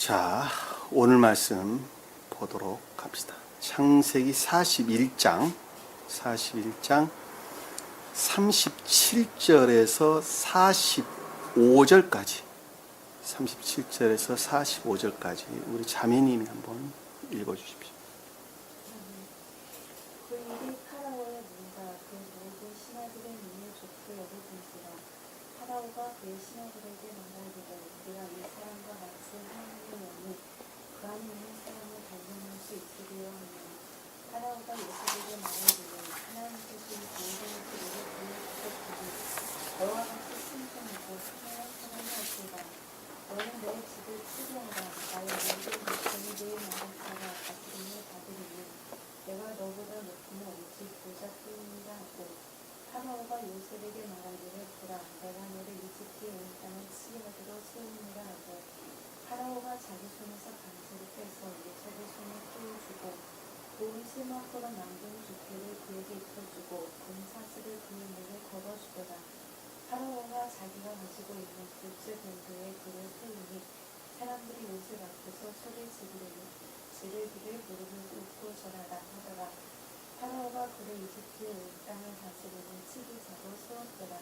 자, 오늘 말씀 보도록 합시다. 창세기 41장 37절에서 45절까지 우리 자매님이 한번 읽어주십시오. 그 일이 파라오의 눈과 그 모든 신하들의 눈에 좋게 여겨진지라. 파라오가 그의 신하들에게 말하기를 우리가 이 사람과 같이 하나님의 영이 그 안에 있는 사람을 발견할 수 있으리요 하며, 파라오가 요셉에게 말하기를 하나님께서 이 모든 그들을 보여주셨으니 너와 같이 신성하고 선한 사람이 없으라. 너는 내 집을 치료하라. 나의 모든 백성이 내 말을 따라 아침을 받으리니 내가 너보다 높으면 오직 보잡뿐이라 하고, 파라오가 요셉에게 말하기를 보라, 내가 너를 이집트에 온 땅을 치게 하도록 세우니라 하고, 파라오가 자기 손에서 방패를 빼서 요셉의 손에 띄워주고 고운 실막으로 만든 주패를 그에게 입혀주고 금사슬을 그의 목에 걸어주더라. 파라오가 자기가 가지고 있는 둘째 본토에 그를 태우니 사람들이 요셉 앞에서 소리 지르기를 무릎을 꿇고 절하라 하더라. 파라오가 그를 이집트에 온 땅을 다스리는 치기사로 세웠더라.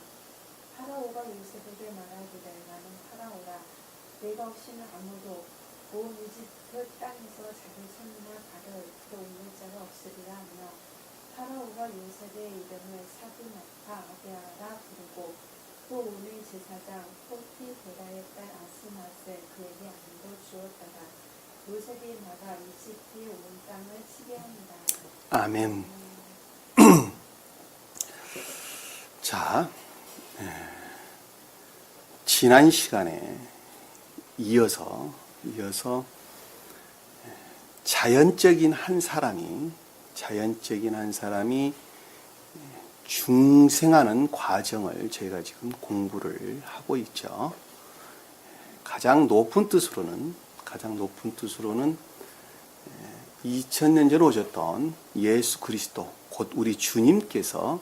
파라오가 요셉에게 말하기를 나는 파라오라. 내가 없이는 아무도 온 이집트 땅에서 자기 손이나 발을 들어올릴 자가 없으리라 하며, 파라오가 요셉의 이름을 사드나파 아베아라 부르고 또 오늘 제사장 포티베라의 딸 아스맛을 그에게 안도 주었다가 요셉이 나가 이집트에 온 땅을 치게 합니다. 아멘. 자, 지난 시간에 이어서 자연적인 한 사람이 중생하는 과정을 저희가 지금 공부를 하고 있죠. 가장 높은 뜻으로는 2000년 전에 오셨던 예수 그리스도, 곧 우리 주님께서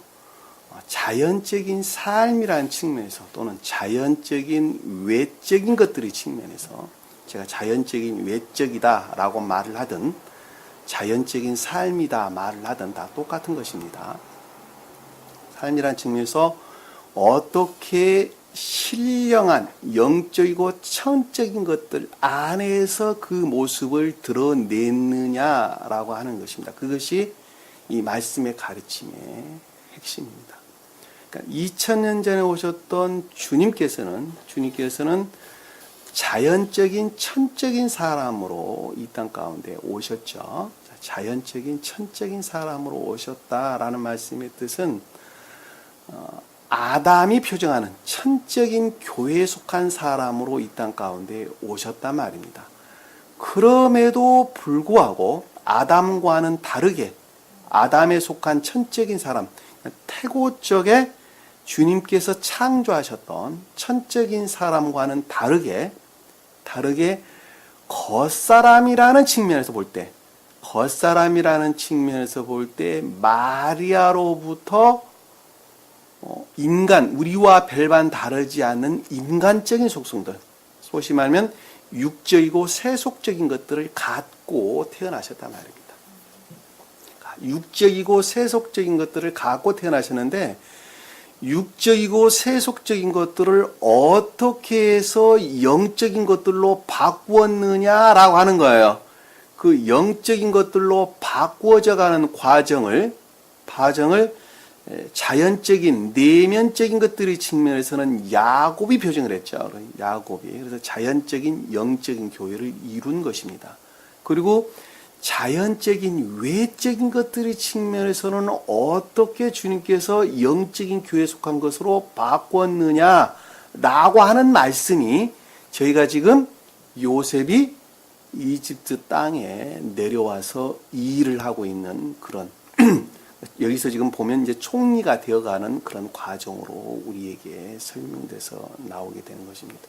자연적인 삶이라는 측면에서, 또는 자연적인 외적인 것들의 측면에서, 제가 자연적인 외적이다라고 말을 하든 자연적인 삶이다 말을 하든 다 똑같은 것입니다. 삶이라는 측면에서 어떻게 신령한 영적이고 천적인 것들 안에서 그 모습을 드러내느냐라고 하는 것입니다. 그것이 이 말씀의 가르침의 핵심입니다. 그러니까 2000년 전에 오셨던 주님께서는 자연적인 천적인 사람으로 이 땅 가운데 오셨죠. 자연적인 천적인 사람으로 오셨다라는 말씀의 뜻은 아담이 표정하는 천적인 교회에 속한 사람으로 이 땅 가운데 오셨단 말입니다. 그럼에도 불구하고 아담과는 다르게, 아담에 속한 천적인 사람, 태고적에 주님께서 창조하셨던 천적인 사람과는 다르게 겉사람이라는 측면에서 볼 때 마리아로부터 인간, 우리와 별반 다르지 않는 인간적인 속성들, 소위 말하면 육적이고 세속적인 것들을 갖고 태어나셨단 말입니다. 육적이고 세속적인 것들을 갖고 태어나셨는데, 육적이고 세속적인 것들을 어떻게 해서 영적인 것들로 바꾸었느냐라고 하는 거예요. 그 영적인 것들로 바꾸어져 가는 과정을 자연적인 내면적인 것들의 측면에서는 야곱이 표정을 했죠. 그래서 자연적인 영적인 교회를 이룬 것입니다. 그리고 자연적인 외적인 것들의 측면에서는 어떻게 주님께서 영적인 교회에 속한 것으로 바꿨느냐라고 하는 말씀이, 저희가 지금 요셉이 이집트 땅에 내려와서 이 일을 하고 있는 그런 여기서 지금 보면 이제 총리가 되어가는 그런 과정으로 우리에게 설명돼서 나오게 되는 것입니다.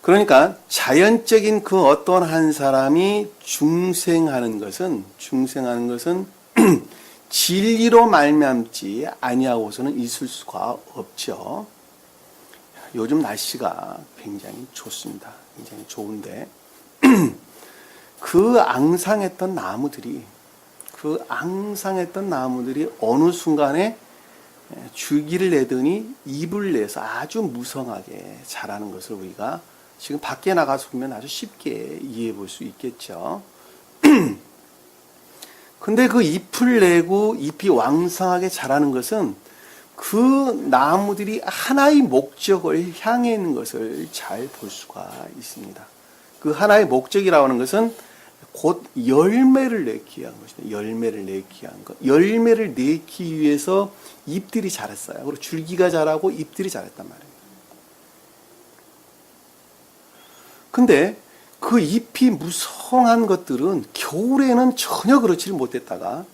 그러니까 자연적인 그 어떤 한 사람이 중생하는 것은 진리로 말미암지 아니하고서는 있을 수가 없죠. 요즘 날씨가 굉장히 좋습니다. 굉장히 좋은데 그 앙상했던 나무들이 어느 순간에 줄기를 내더니 잎을 내서 아주 무성하게 자라는 것을 우리가 지금 밖에 나가서 보면 아주 쉽게 이해해 볼 수 있겠죠. 근데 그 잎을 내고 잎이 왕성하게 자라는 것은 그 나무들이 하나의 목적을 향해 있는 것을 잘 볼 수가 있습니다. 그 하나의 목적이라고 하는 것은 곧 열매를 내기 위한 것입니다. 열매를 내기 위한 것. 열매를 내기 위해서 잎들이 자랐어요. 그리고 줄기가 자라고 잎들이 자랐단 말이에요. 근데 그 잎이 무성한 것들은 겨울에는 전혀 그렇지를 못했다가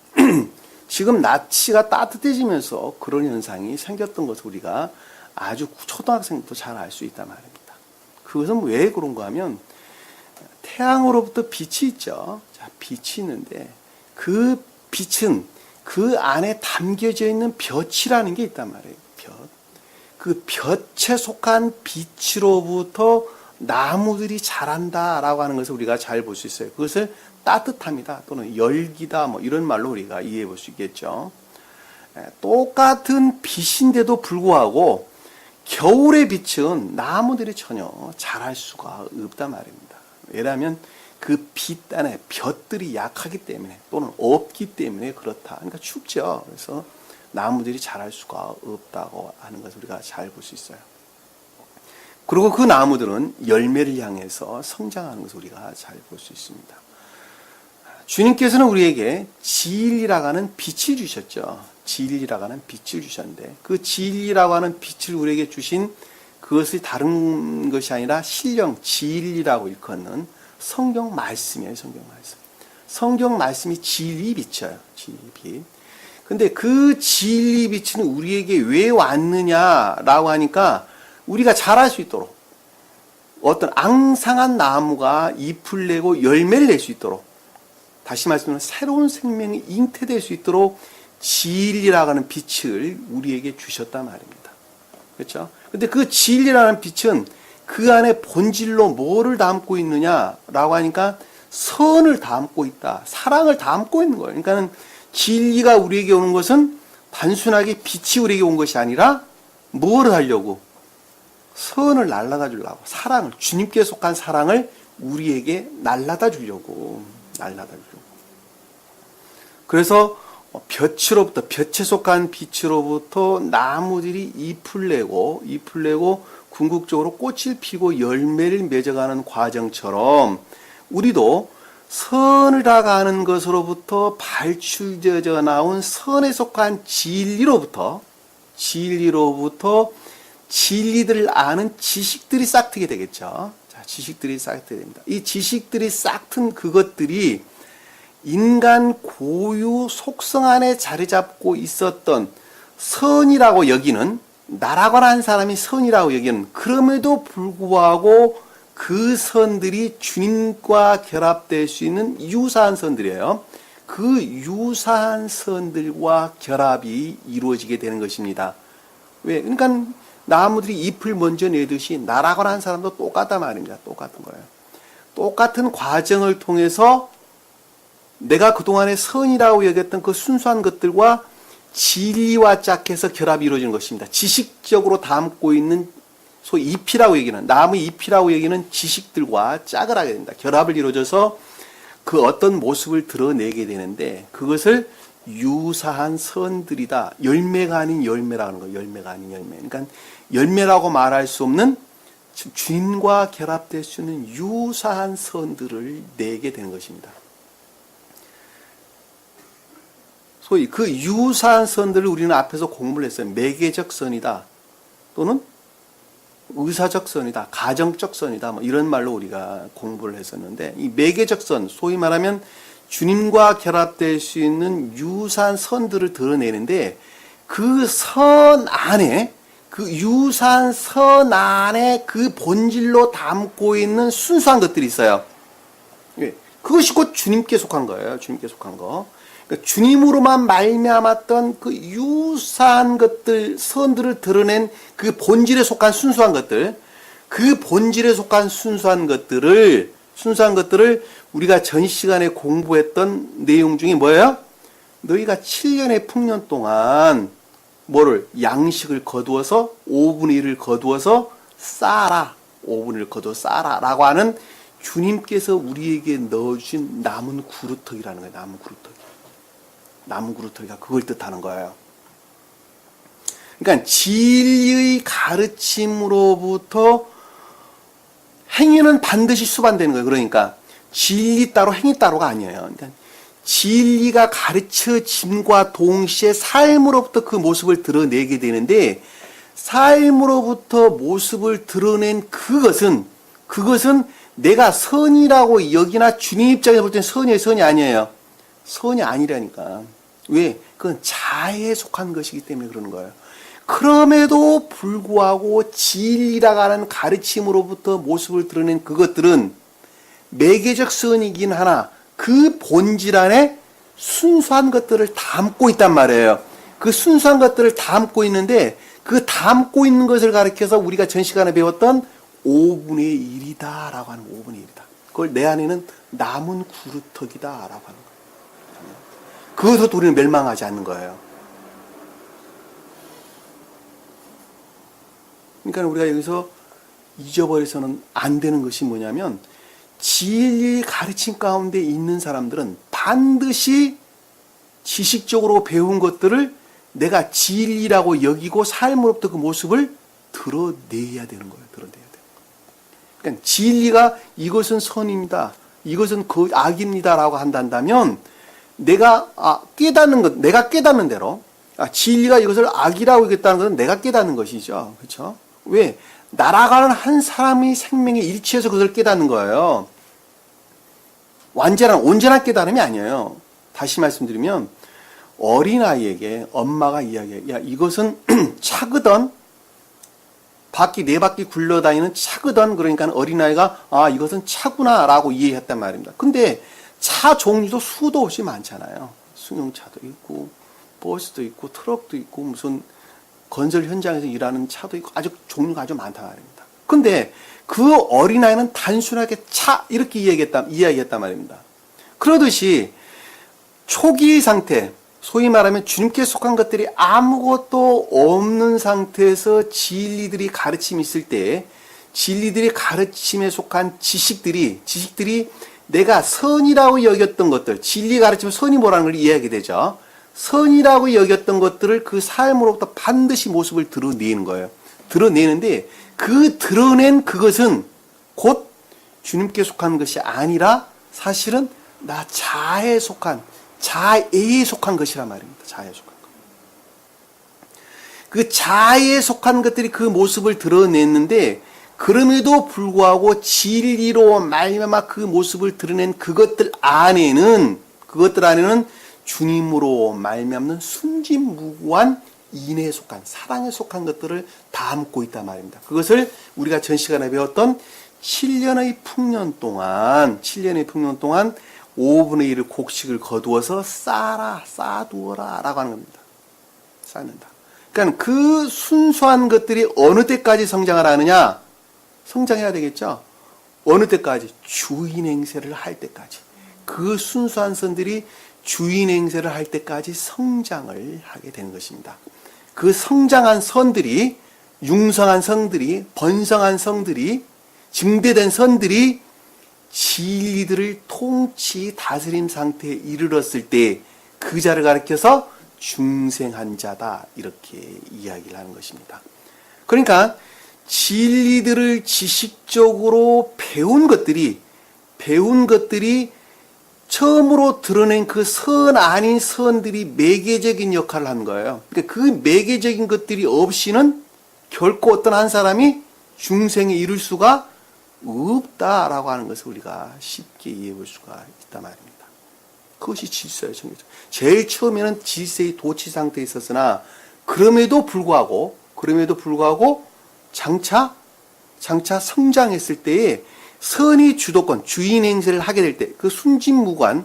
지금 날씨가 따뜻해지면서 그런 현상이 생겼던 것을 우리가 아주 초등학생부터 잘 알 수 있단 말입니다. 그것은 왜 그런가 하면 태양으로부터 빛이 있죠. 자, 빛이 있는데 그 빛은 그 안에 담겨져 있는 볕이라는 게 있단 말이에요. 볕. 그 볕에 속한 빛으로부터 나무들이 자란다라고 하는 것을 우리가 잘 볼 수 있어요. 그것을 따뜻함이다 또는 열기다 뭐 이런 말로 우리가 이해해 볼 수 있겠죠. 똑같은 빛인데도 불구하고 겨울의 빛은 나무들이 전혀 자랄 수가 없단 말입니다. 왜냐하면 그 빛 안에 볕들이 약하기 때문에 또는 없기 때문에 그렇다. 그러니까 춥죠. 그래서 나무들이 자랄 수가 없다고 하는 것을 우리가 잘 볼 수 있어요. 그리고 그 나무들은 열매를 향해서 성장하는 것을 우리가 잘 볼 수 있습니다. 주님께서는 우리에게 진리라고 하는 빛을 주셨죠. 진리라고 하는 빛을 주셨는데 그 진리라고 하는 빛을 우리에게 주신 그것이 다른 것이 아니라 신령 진리라고 일컫는 성경 말씀이에요. 성경 말씀. 성경 말씀이 진리 빛이에요. 진리 빛. 근데 그 진리 빛은 우리에게 왜 왔느냐라고 하니까 우리가 자랄 수 있도록 어떤 앙상한 나무가 잎을 내고 열매를 낼 수 있도록 다시 말씀드리면 새로운 생명이 잉태될 수 있도록 진리라고 하는 빛을 우리에게 주셨단 말입니다. 그렇죠? 근데 그 진리라는 빛은 그 안에 본질로 뭐를 담고 있느냐라고 하니까 선을 담고 있다. 사랑을 담고 있는 거예요. 그러니까 진리가 우리에게 오는 것은 단순하게 빛이 우리에게 온 것이 아니라 뭐를 하려고? 선을 날라다 주려고. 사랑을, 주님께 속한 사랑을 우리에게 날라다 주려고. 그래서 볕에 속한 빛으로부터 나무들이 잎을 내고 궁극적으로 꽃을 피고 열매를 맺어가는 과정처럼 우리도 선을 다가는 것으로부터 발출되어 나온 선에 속한 진리로부터 진리들을 아는 지식들이 싹트게 되겠죠. 자, 지식들이 싹트게 됩니다. 이 지식들이 싹튼 그것들이 인간 고유 속성 안에 자리 잡고 있었던 선이라고 여기는 나라고 하는 사람이 선이라고 여기는 그럼에도 불구하고 그 선들이 주님과 결합될 수 있는 유사한 선들이에요. 그 유사한 선들과 결합이 이루어지게 되는 것입니다. 왜? 그러니까 나무들이 잎을 먼저 내듯이 나라고 하는 사람도 똑같단 말입니다. 똑같은 거예요. 똑같은 과정을 통해서 내가 그동안에 선이라고 여겼던 그 순수한 것들과 진리와 짝해서 결합이 이루어지는 것입니다. 지식적으로 담고 있는 소위 잎이라고 여기는 나무 잎이라고 여기는 지식들과 짝을 하게 됩니다. 결합을 이루어져서 그 어떤 모습을 드러내게 되는데 그것을 유사한 선들이다. 열매가 아닌 열매라는 거예요. 열매가 아닌 열매. 그러니까 열매라고 말할 수 없는 주님과 결합될 수 있는 유사한 선들을 내게 되는 것입니다. 소위 그 유사한 선들을 우리는 앞에서 공부를 했어요. 매개적 선이다. 또는 의사적 선이다. 가정적 선이다. 뭐 이런 말로 우리가 공부를 했었는데 이 매개적 선, 소위 말하면 주님과 결합될 수 있는 유사한 선들을 드러내는데 그 선 안에 그 유사한 선 안에 그 본질로 담고 있는 순수한 것들이 있어요. 그것이 곧 주님께 속한 거예요. 주님께 속한 거. 그러니까 주님으로만 말미암았던 그 유사한 것들, 선들을 드러낸 그 본질에 속한 순수한 것들, 그 본질에 속한 순수한 것들을 우리가 전 시간에 공부했던 내용 중에 뭐예요? 너희가 7년의 풍년 동안 뭐를? 양식을 거두어서 5분의 1을 거두어서 쌓아라. 5분의 1을 거두어 쌓아라. 라고 하는 주님께서 우리에게 넣어주신 남은 구루터기라는 거예요. 남은 구루터기. 남은 구루터기가 그걸 뜻하는 거예요. 그러니까 진리의 가르침으로부터 행위는 반드시 수반되는 거예요. 그러니까 진리 따로 행위 따로가 아니에요. 그러니까 진리가 가르쳐짐과 동시에 삶으로부터 그 모습을 드러내게 되는데 삶으로부터 모습을 드러낸 그것은 내가 선이라고 여기나 주님 입장에서 볼 때는 선이에요, 선이 아니에요. 선이 아니라니까. 왜? 그건 자아에 속한 것이기 때문에 그러는 거예요. 그럼에도 불구하고 진리라고 하는 가르침으로부터 모습을 드러낸 그것들은 매개적 선이긴 하나 그 본질 안에 순수한 것들을 담고 있단 말이에요. 그 순수한 것들을 담고 있는데 그 담고 있는 것을 가리켜서 우리가 전 시간에 배웠던 5분의 1이다 라고 하는 5분의 1이다. 그걸 내 안에는 남은 구루터기다 라고 하는 거예요. 그것도 우리는 멸망하지 않는 거예요. 그러니까 우리가 여기서 잊어버려서는 안 되는 것이 뭐냐면 진리의 가르침 가운데 있는 사람들은 반드시 지식적으로 배운 것들을 내가 진리라고 여기고 삶으로부터 그 모습을 드러내야 되는 거예요. 드러내야 돼요. 그러니까 진리가 이것은 선입니다. 이것은 그 악입니다라고 한다면 내가 깨닫는 것, 내가 깨닫는 대로 진리가 이것을 악이라고 여겼다는 것은 내가 깨닫는 것이죠. 그렇죠? 왜? 날아가는 한 사람의 생명에 일치해서 그것을 깨닫는 거예요. 온전한 깨달음이 아니에요. 다시 말씀드리면 어린아이에게 엄마가 이야기해요. 야, 이것은 차거든. 네 바퀴 굴러다니는 차거든. 그러니까 어린아이가 이것은 차구나 라고 이해했단 말입니다. 근데 차 종류도 수도 없이 많잖아요. 승용차도 있고 버스도 있고 트럭도 있고 무슨 건설 현장에서 일하는 차도 있고 종류가 아주 많단 말입니다. 근데 그 어린아이는 단순하게 차 이렇게 이야기했단 말입니다. 그러듯이 초기의 상태, 소위 말하면 주님께 속한 것들이 아무것도 없는 상태에서 진리들이 가르침이 있을 때 진리들이 가르침에 속한 지식들이 내가 선이라고 여겼던 것들, 진리 가르치면 선이 뭐라는 걸 이해하게 되죠. 선이라고 여겼던 것들을 그 삶으로부터 반드시 모습을 드러내는 거예요. 드러내는데 그 드러낸 그것은 곧 주님께 속한 것이 아니라 사실은 나 자아에 속한 것이란 말입니다. 자아에 속한 것. 그 자아에 속한 것들이 그 모습을 드러냈는데 그럼에도 불구하고 진리로 말미암아 그 모습을 드러낸 그것들 안에는 주님으로 말미암는 순진무구한 인에 속한 사랑에 속한 것들을 담고 있단 말입니다. 그것을 우리가 전 시간에 배웠던 7년의 풍년 동안 5분의 1을 곡식을 거두어서 쌓아두어라 라고 하는 겁니다. 쌓는다. 그러니까 그 순수한 것들이 어느 때까지 성장을 하느냐? 성장해야 되겠죠? 어느 때까지? 주인 행세를 할 때까지. 그 순수한 선들이 주인 행세를 할 때까지 성장을 하게 되는 것입니다. 그 성장한 선들이, 융성한 성들이, 번성한 성들이, 증대된 선들이 진리들을 통치 다스림 상태에 이르렀을 때 그 자를 가리켜서 중생한 자다 이렇게 이야기를 하는 것입니다. 그러니까 진리들을 지식적으로 배운 것들이 처음으로 드러낸 그 선 아닌 선들이 매개적인 역할을 한 거예요. 그러니까 그 매개적인 것들이 없이는 결코 어떤 한 사람이 중생에 이를 수가 없다라고 하는 것을 우리가 쉽게 이해해 볼 수가 있단 말입니다. 그것이 질서예요. 제일 처음에는 질서의 도치 상태에 있었으나 그럼에도 불구하고 장차 성장했을 때에 선이 주도권, 주인 행세를 하게 될 때 그 순진무관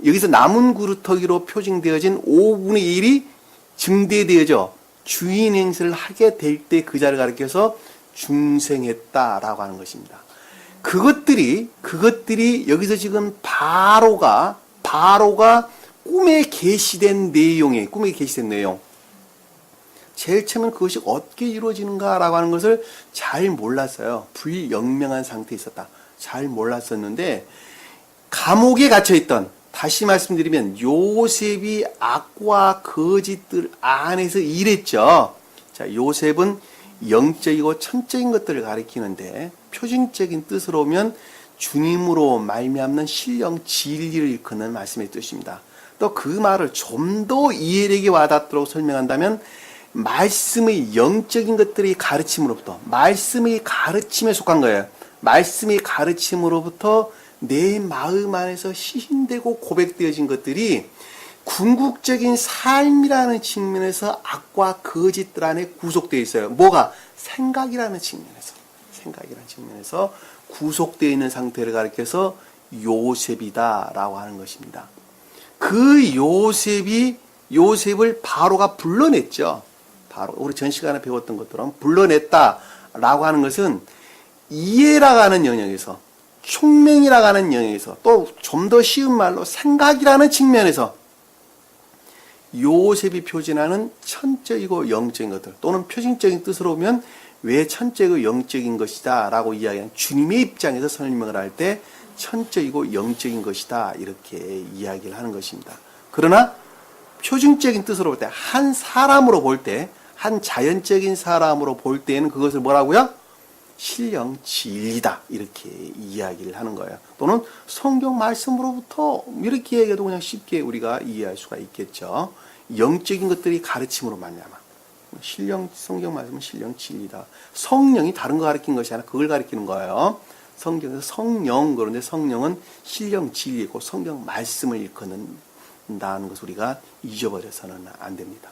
여기서 남은 그루터기로 표징되어진 5분의 1이 증대되어져 주인 행세를 하게 될 때 그 자를 가리켜서 중생했다라고 하는 것입니다. 그것들이 여기서 지금 바로가 꿈에 계시된 내용. 제일 처음엔 그것이 어떻게 이루어지는가라고 하는 것을 잘 몰랐어요. 불영명한 상태에 있었다. 잘 몰랐었는데, 감옥에 갇혀있던, 다시 말씀드리면 요셉이 악과 거짓들 안에서 일했죠. 자, 요셉은 영적이고 천적인 것들을 가리키는데, 표징적인 뜻으로 보면 주님으로 말미암는 신령 진리를 일컫는 말씀의 뜻입니다. 또 그 말을 좀 더 이해력이 와닿도록 설명한다면, 말씀의 영적인 것들이 가르침으로부터, 말씀의 가르침에 속한 거예요. 말씀의 가르침으로부터 내 마음 안에서 시인되고 고백되어진 것들이 궁극적인 삶이라는 측면에서 악과 거짓들 안에 구속되어 있어요. 뭐가? 생각이라는 측면에서 구속되어 있는 상태를 가리켜서 요셉이다라고 하는 것입니다. 그 요셉을 바로가 불러냈죠. 바로 우리 전 시간에 배웠던 것처럼 불러냈다라고 하는 것은 이해라고 하는 영역에서, 총명이라고 하는 영역에서, 또 좀 더 쉬운 말로 생각이라는 측면에서 요셉이 표진하는 천적이고 영적인 것들, 또는 표징적인 뜻으로 보면 왜 천적이고 영적인 것이다 라고 이야기하는, 주님의 입장에서 설명을 할 때 천적이고 영적인 것이다 이렇게 이야기를 하는 것입니다. 그러나 표징적인 뜻으로 볼 때, 한 사람으로 볼 때, 한 자연적인 사람으로 볼 때에는 그것을 뭐라고요? 신령 진리다 이렇게 이야기를 하는 거예요. 또는 성경 말씀으로부터 이렇게 얘기해도 그냥 쉽게 우리가 이해할 수가 있겠죠. 영적인 것들이 가르침으로 말미암아. 성경 말씀은 신령 진리다. 성령이 다른 거 가르치는 것이 아니라 그걸 가르치는 거예요. 성경에서 성령, 그런데 성령은 신령 진리고 성경 말씀을 일컫는다는 것을 우리가 잊어버려서는 안 됩니다.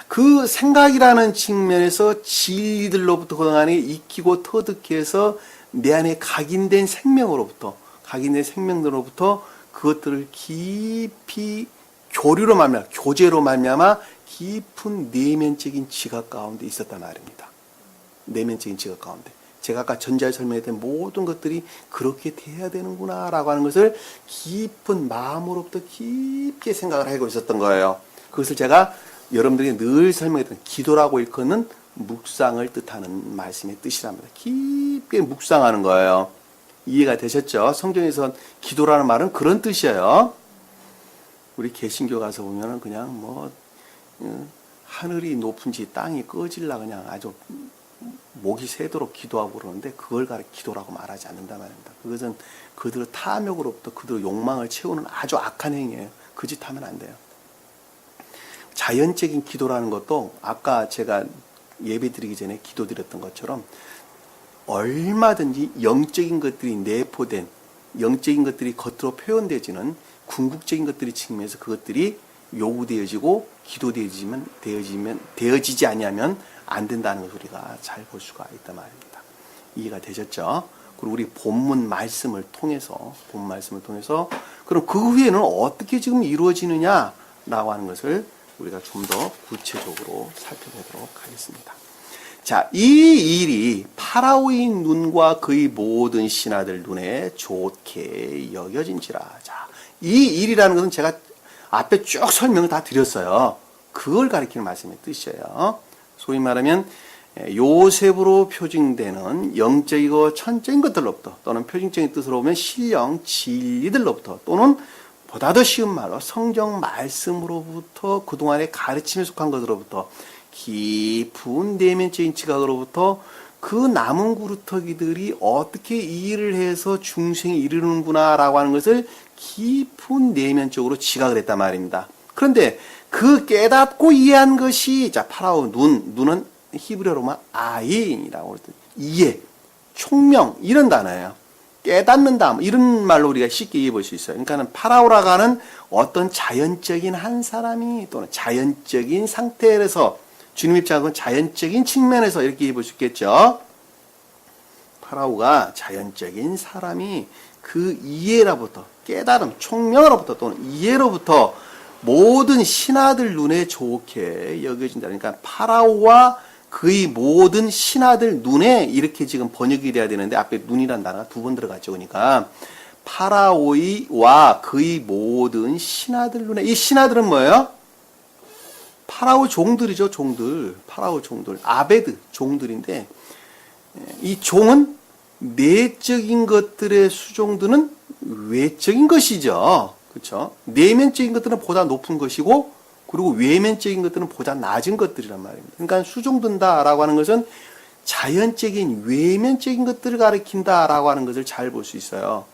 그 생각이라는 측면에서 진리들로부터 그동안에 익히고 터득해 해서 내 안에 각인된 생명으로부터, 각인된 생명들로부터 그것들을 깊이 교제로 말미암아 깊은 내면적인 지각 가운데 있었단 말입니다. 내면적인 지각 가운데. 제가 아까 전자에 설명했던 모든 것들이 그렇게 돼야 되는구나 라고 하는 것을 깊은 마음으로부터 깊게 생각을 하고 있었던 거예요. 그것을 제가 여러분들에게 늘 설명했던 기도라고 일컫는 묵상을 뜻하는 말씀의 뜻이랍니다. 깊게 묵상하는 거예요. 이해가 되셨죠? 성경에서 기도라는 말은 그런 뜻이에요. 우리 개신교 가서 보면은 그냥 하늘이 높은지 땅이 꺼질라 그냥 아주 목이 새도록 기도하고 그러는데 그걸 기도라고 말하지 않는단 말입니다. 그것은 그들의 탐욕으로부터 그들의 욕망을 채우는 아주 악한 행위예요. 그 짓 하면 안 돼요. 자연적인 기도라는 것도 아까 제가 예배 드리기 전에 기도 드렸던 것처럼 얼마든지 영적인 것들이 내포된, 영적인 것들이 겉으로 표현되어지는 궁극적인 것들이 측면에서 그것들이 요구되어지고 되어지지 아니하면 안 된다는 것을 우리가 잘 볼 수가 있단 말입니다. 이해가 되셨죠? 그리고 우리 본문 말씀을 통해서 그럼 그 후에는 어떻게 지금 이루어지느냐라고 하는 것을 우리가 좀 더 구체적으로 살펴보도록 하겠습니다. 자, 이 일이 파라오의 눈과 그의 모든 신하들 눈에 좋게 여겨진지라. 자, 이 일이라는 것은 제가 앞에 쭉 설명을 다 드렸어요. 그걸 가리키는 말씀의 뜻이에요. 소위 말하면 요셉으로 표징되는 영적이고 천적인 것들로부터, 또는 표징적인 뜻으로 보면 신령 진리들로부터, 또는 보다 더 쉬운 말로 성경 말씀으로부터, 그동안의 가르침에 속한 것으로부터, 깊은 내면적인 지각으로부터 그 남은 구루터기들이 어떻게 이 일을 해서 중생에 이르는구나 라고 하는 것을 깊은 내면적으로 지각을 했단 말입니다. 그런데 그 깨닫고 이해한 것이, 자, 파라오 눈은 히브리어로만 아인이라고 했더니 이해, 총명 이런 단어예요. 깨닫는다 이런 말로 우리가 쉽게 이해해 볼 수 있어요. 그러니까는 파라오라고 하는 어떤 자연적인 한 사람이, 또는 자연적인 상태에서, 주님 입장에서는 자연적인 측면에서 이렇게 이해해 볼 수 있겠죠. 파라오가 자연적인 사람이 그 이해로부터, 깨달음, 총명으로부터 또는 이해로부터 모든 신하들 눈에 좋게 여겨진다. 그러니까 파라오와 그의 모든 신하들 눈에 이렇게 지금 번역이 돼야 되는데 앞에 눈이란 단어가 두 번 들어갔죠. 그러니까 파라오와 그의 모든 신하들 눈에, 이 신하들은 뭐예요? 파라오 종들이죠. 종들. 파라오 종들. 아베드 종들인데 이 종은 내적인 것들의 수종들은 외적인 것이죠. 그렇죠? 내면적인 것들은 보다 높은 것이고 그리고 외면적인 것들은 보다 낮은 것들이란 말입니다. 그러니까 수종든다라고 하는 것은 자연적인 외면적인 것들을 가리킨다라고 하는 것을 잘 볼 수 있어요.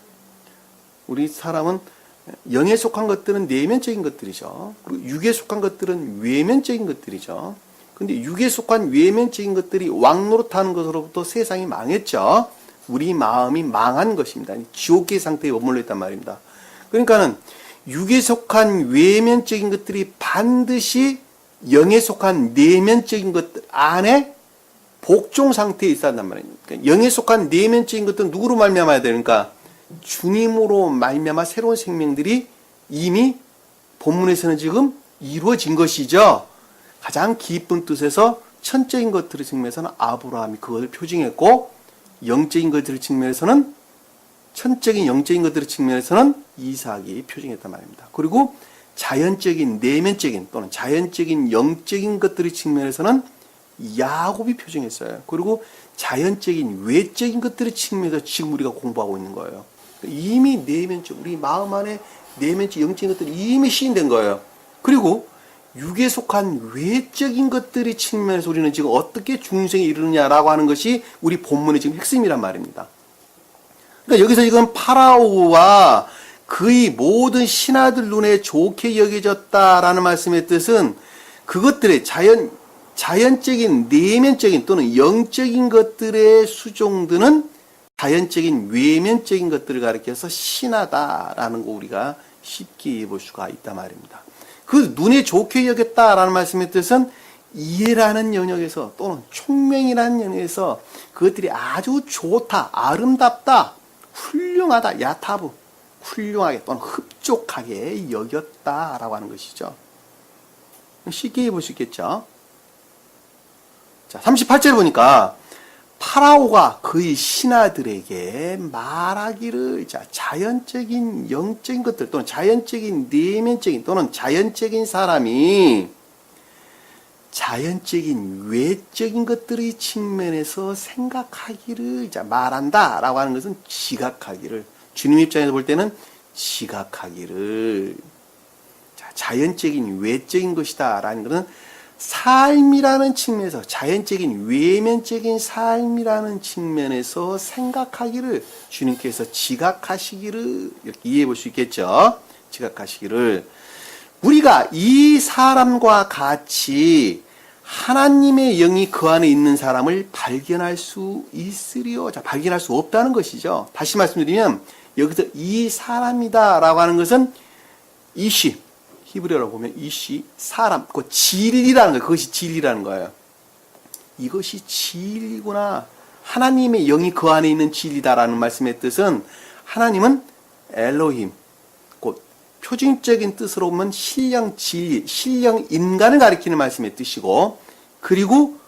우리 사람은 영에 속한 것들은 내면적인 것들이죠. 그리고 육에 속한 것들은 외면적인 것들이죠. 근데 육에 속한 외면적인 것들이 왕노릇하는 것으로부터 세상이 망했죠. 우리 마음이 망한 것입니다. 지옥의 상태에 머물러 있단 말입니다. 그러니까는 육에 속한 외면적인 것들이 반드시 영에 속한 내면적인 것들 안에 복종 상태에 있어야 한단 말입니다. 그러니까 영에 속한 내면적인 것들은 누구로 말미암아야 되니까 주님으로 말미암아 새로운 생명들이 이미 본문에서는 지금 이루어진 것이죠. 가장 깊은 뜻에서 천적인 것들의 측면에서는 아브라함이 그것을 표징했고 영적인 것들의 측면에서는 천적인 영적인 것들의 측면에서는 이삭이 표징했단 말입니다. 그리고 자연적인 내면적인 또는 자연적인 영적인 것들의 측면에서는 야곱이 표징했어요. 그리고 자연적인 외적인 것들의 측면에서 지금 우리가 공부하고 있는 거예요. 이미 내면적, 우리 마음 안에 내면적 영적인 것들이 이미 시인된 거예요. 그리고 육에 속한 외적인 것들의 측면에서 우리는 지금 어떻게 중생에 이르느냐라고 하는 것이 우리 본문의 지금 핵심이란 말입니다. 그러니까 여기서 지금 파라오와 그의 모든 신하들 눈에 좋게 여겨졌다라는 말씀의 뜻은 그것들의 자연적인 내면적인 또는 영적인 것들의 수종드는 자연적인 외면적인 것들을 가리켜서 신하다라는 거 우리가 쉽게 볼 수가 있단 말입니다. 그 눈에 좋게 여겼다라는 말씀의 뜻은 이해라는 영역에서 또는 총명이라는 영역에서 그것들이 아주 좋다, 아름답다, 훌륭하다, 야타부, 훌륭하게 또는 흡족하게 여겼다라고 하는 것이죠. 쉽게 볼 수 있겠죠. 자, 38절 보니까 파라오가 그의 신하들에게 말하기를, 자, 자연적인 영적인 것들 또는 자연적인 내면적인 또는 자연적인 사람이 자연적인 외적인 것들의 측면에서 생각하기를, 자, 말한다라고 하는 것은 지각하기를, 주님 입장에서 볼 때는 지각하기를, 자, 자연적인 외적인 것이다라는 것은 삶이라는 측면에서, 자연적인 외면적인 삶이라는 측면에서 생각하기를 주님께서 지각하시기를 이렇게 이해해 볼 수 있겠죠. 지각하시기를. 우리가 이 사람과 같이 하나님의 영이 그 안에 있는 사람을 발견할 수 있으리요. 자, 발견할 수 없다는 것이죠. 다시 말씀드리면 여기서 이 사람이다라고 하는 것은 이시, 히브리어로 보면 이시, 사람, 그 진리라는 거예요. 그것이 진리라는 거예요. 이것이 진리구나. 하나님의 영이 그 안에 있는 진리다라는 말씀의 뜻은 하나님은 엘로힘, 곧 표준적인 뜻으로 보면 신령 진리, 신령 인간을 가리키는 말씀의 뜻이고, 그리고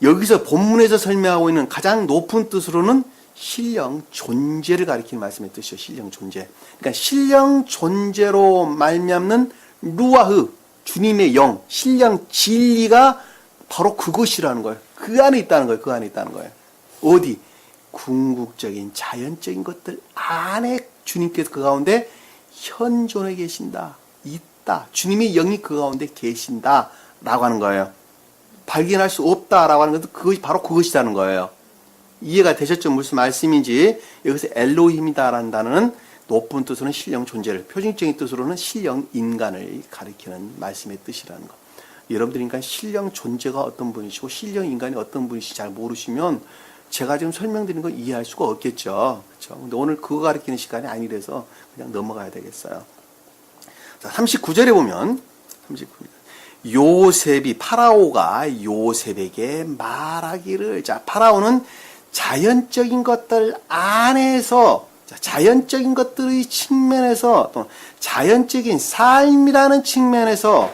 여기서 본문에서 설명하고 있는 가장 높은 뜻으로는 신령 존재를 가리키는 말씀의 뜻이죠. 신령 존재. 그러니까 신령 존재로 말미암는 루아흐, 주님의 영, 신령 진리가 바로 그것이라는 거예요. 그 안에 있다는 거예요. 그 안에 있다는 거예요. 어디? 궁극적인 자연적인 것들 안에 주님께서 그 가운데 현존해 계신다. 있다. 주님의 영이 그 가운데 계신다. 라고 하는 거예요. 발견할 수 없다라고 하는 것도 그것이 바로 그것이라는 거예요. 이해가 되셨죠? 무슨 말씀인지. 여기서 엘로힘이다라는 단어는 높은 뜻으로는 신령 존재를, 표준적인 뜻으로는 신령 인간을 가리키는 말씀의 뜻이라는 것. 여러분들이 그러니까 신령 존재가 어떤 분이시고 신령 인간이 어떤 분이신지 잘 모르시면 제가 지금 설명드리는 걸 이해할 수가 없겠죠. 그렇죠? 근데 오늘 그거 가리키는 시간이 아니라서 그냥 넘어가야 되겠어요. 자, 39절에 보면 39절. 요셉이, 파라오가 요셉에게 말하기를, 자, 파라오는 자연적인 것들 안에서 자, 자연적인 것들의 측면에서 또 자연적인 삶이라는 측면에서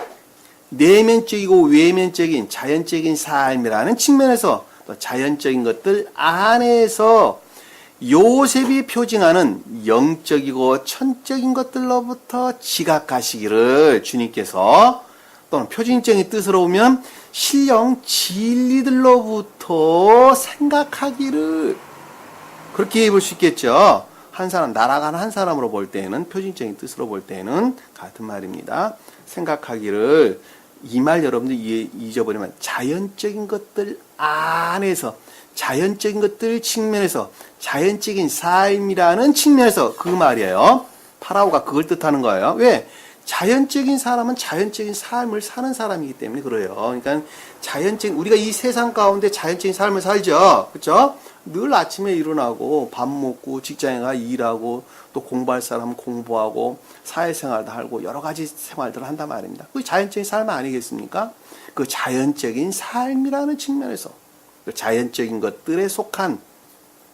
내면적이고 외면적인 자연적인 삶이라는 측면에서 또 자연적인 것들 안에서 요셉이 표징하는 영적이고 천적인 것들로부터 지각하시기를 주님께서 또는 표징적인 뜻으로 보면 신령 진리들로부터 생각하기를 그렇게 입을 수 있겠죠. 한 사람, 날아가는 한 사람으로 볼 때는 표징적인 뜻으로 볼 때는 같은 말입니다. 생각하기를 이 말 여러분들 잊어버리면 자연적인 것들 안에서 자연적인 것들 측면에서 자연적인 삶이라는 측면에서 그 말이에요. 파라오가 그걸 뜻하는 거예요. 왜? 자연적인 사람은 자연적인 삶을 사는 사람이기 때문에 그래요. 그러니까 자연적인 우리가 이 세상 가운데 자연적인 삶을 살죠. 그렇죠? 늘 아침에 일어나고 밥 먹고 직장에 가 일하고 또 공부할 사람은 공부하고 사회생활도 하고 여러 가지 생활들을 한단 말입니다. 그게 자연적인 삶 아니겠습니까? 그 자연적인 삶이라는 측면에서 그 자연적인 것들에 속한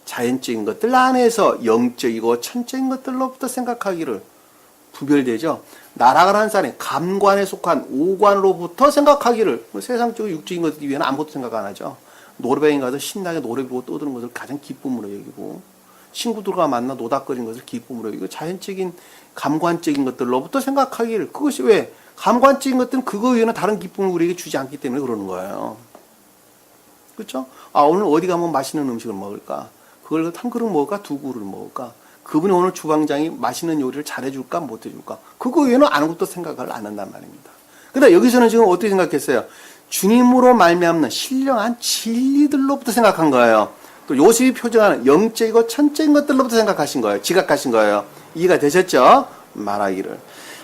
자연적인 것들 안에서 영적이고 천적인 것들로부터 생각하기를 구별되죠. 날아가는 사람이 감관에 속한 오관으로부터 생각하기를 세상적으로 육적인 것들 위에는 아무것도 생각 안 하죠. 노래방에 가서 신나게 노래 부르고 떠드는 것을 가장 기쁨으로 여기고 친구들과 만나 노닥거리는 것을 기쁨으로 여기고 자연적인 감관적인 것들로부터 생각하기를 그것이 왜? 감관적인 것들은 그거 위에는 다른 기쁨을 우리에게 주지 않기 때문에 그러는 거예요. 그렇죠? 아 오늘 어디 가면 맛있는 음식을 먹을까? 그걸 한 그릇 먹을까? 두 그릇 먹을까? 그분이 오늘 주방장이 맛있는 요리를 잘해줄까? 못해줄까? 그거 외에는 아무것도 생각을 안 한단 말입니다. 근데 여기서는 지금 어떻게 생각했어요? 주님으로 말미암는 신령한 진리들로부터 생각한 거예요. 또 요셉이 표정하는 영적이고 천적인 것들로부터 생각하신 거예요. 지각하신 거예요. 이해가 되셨죠? 말하기를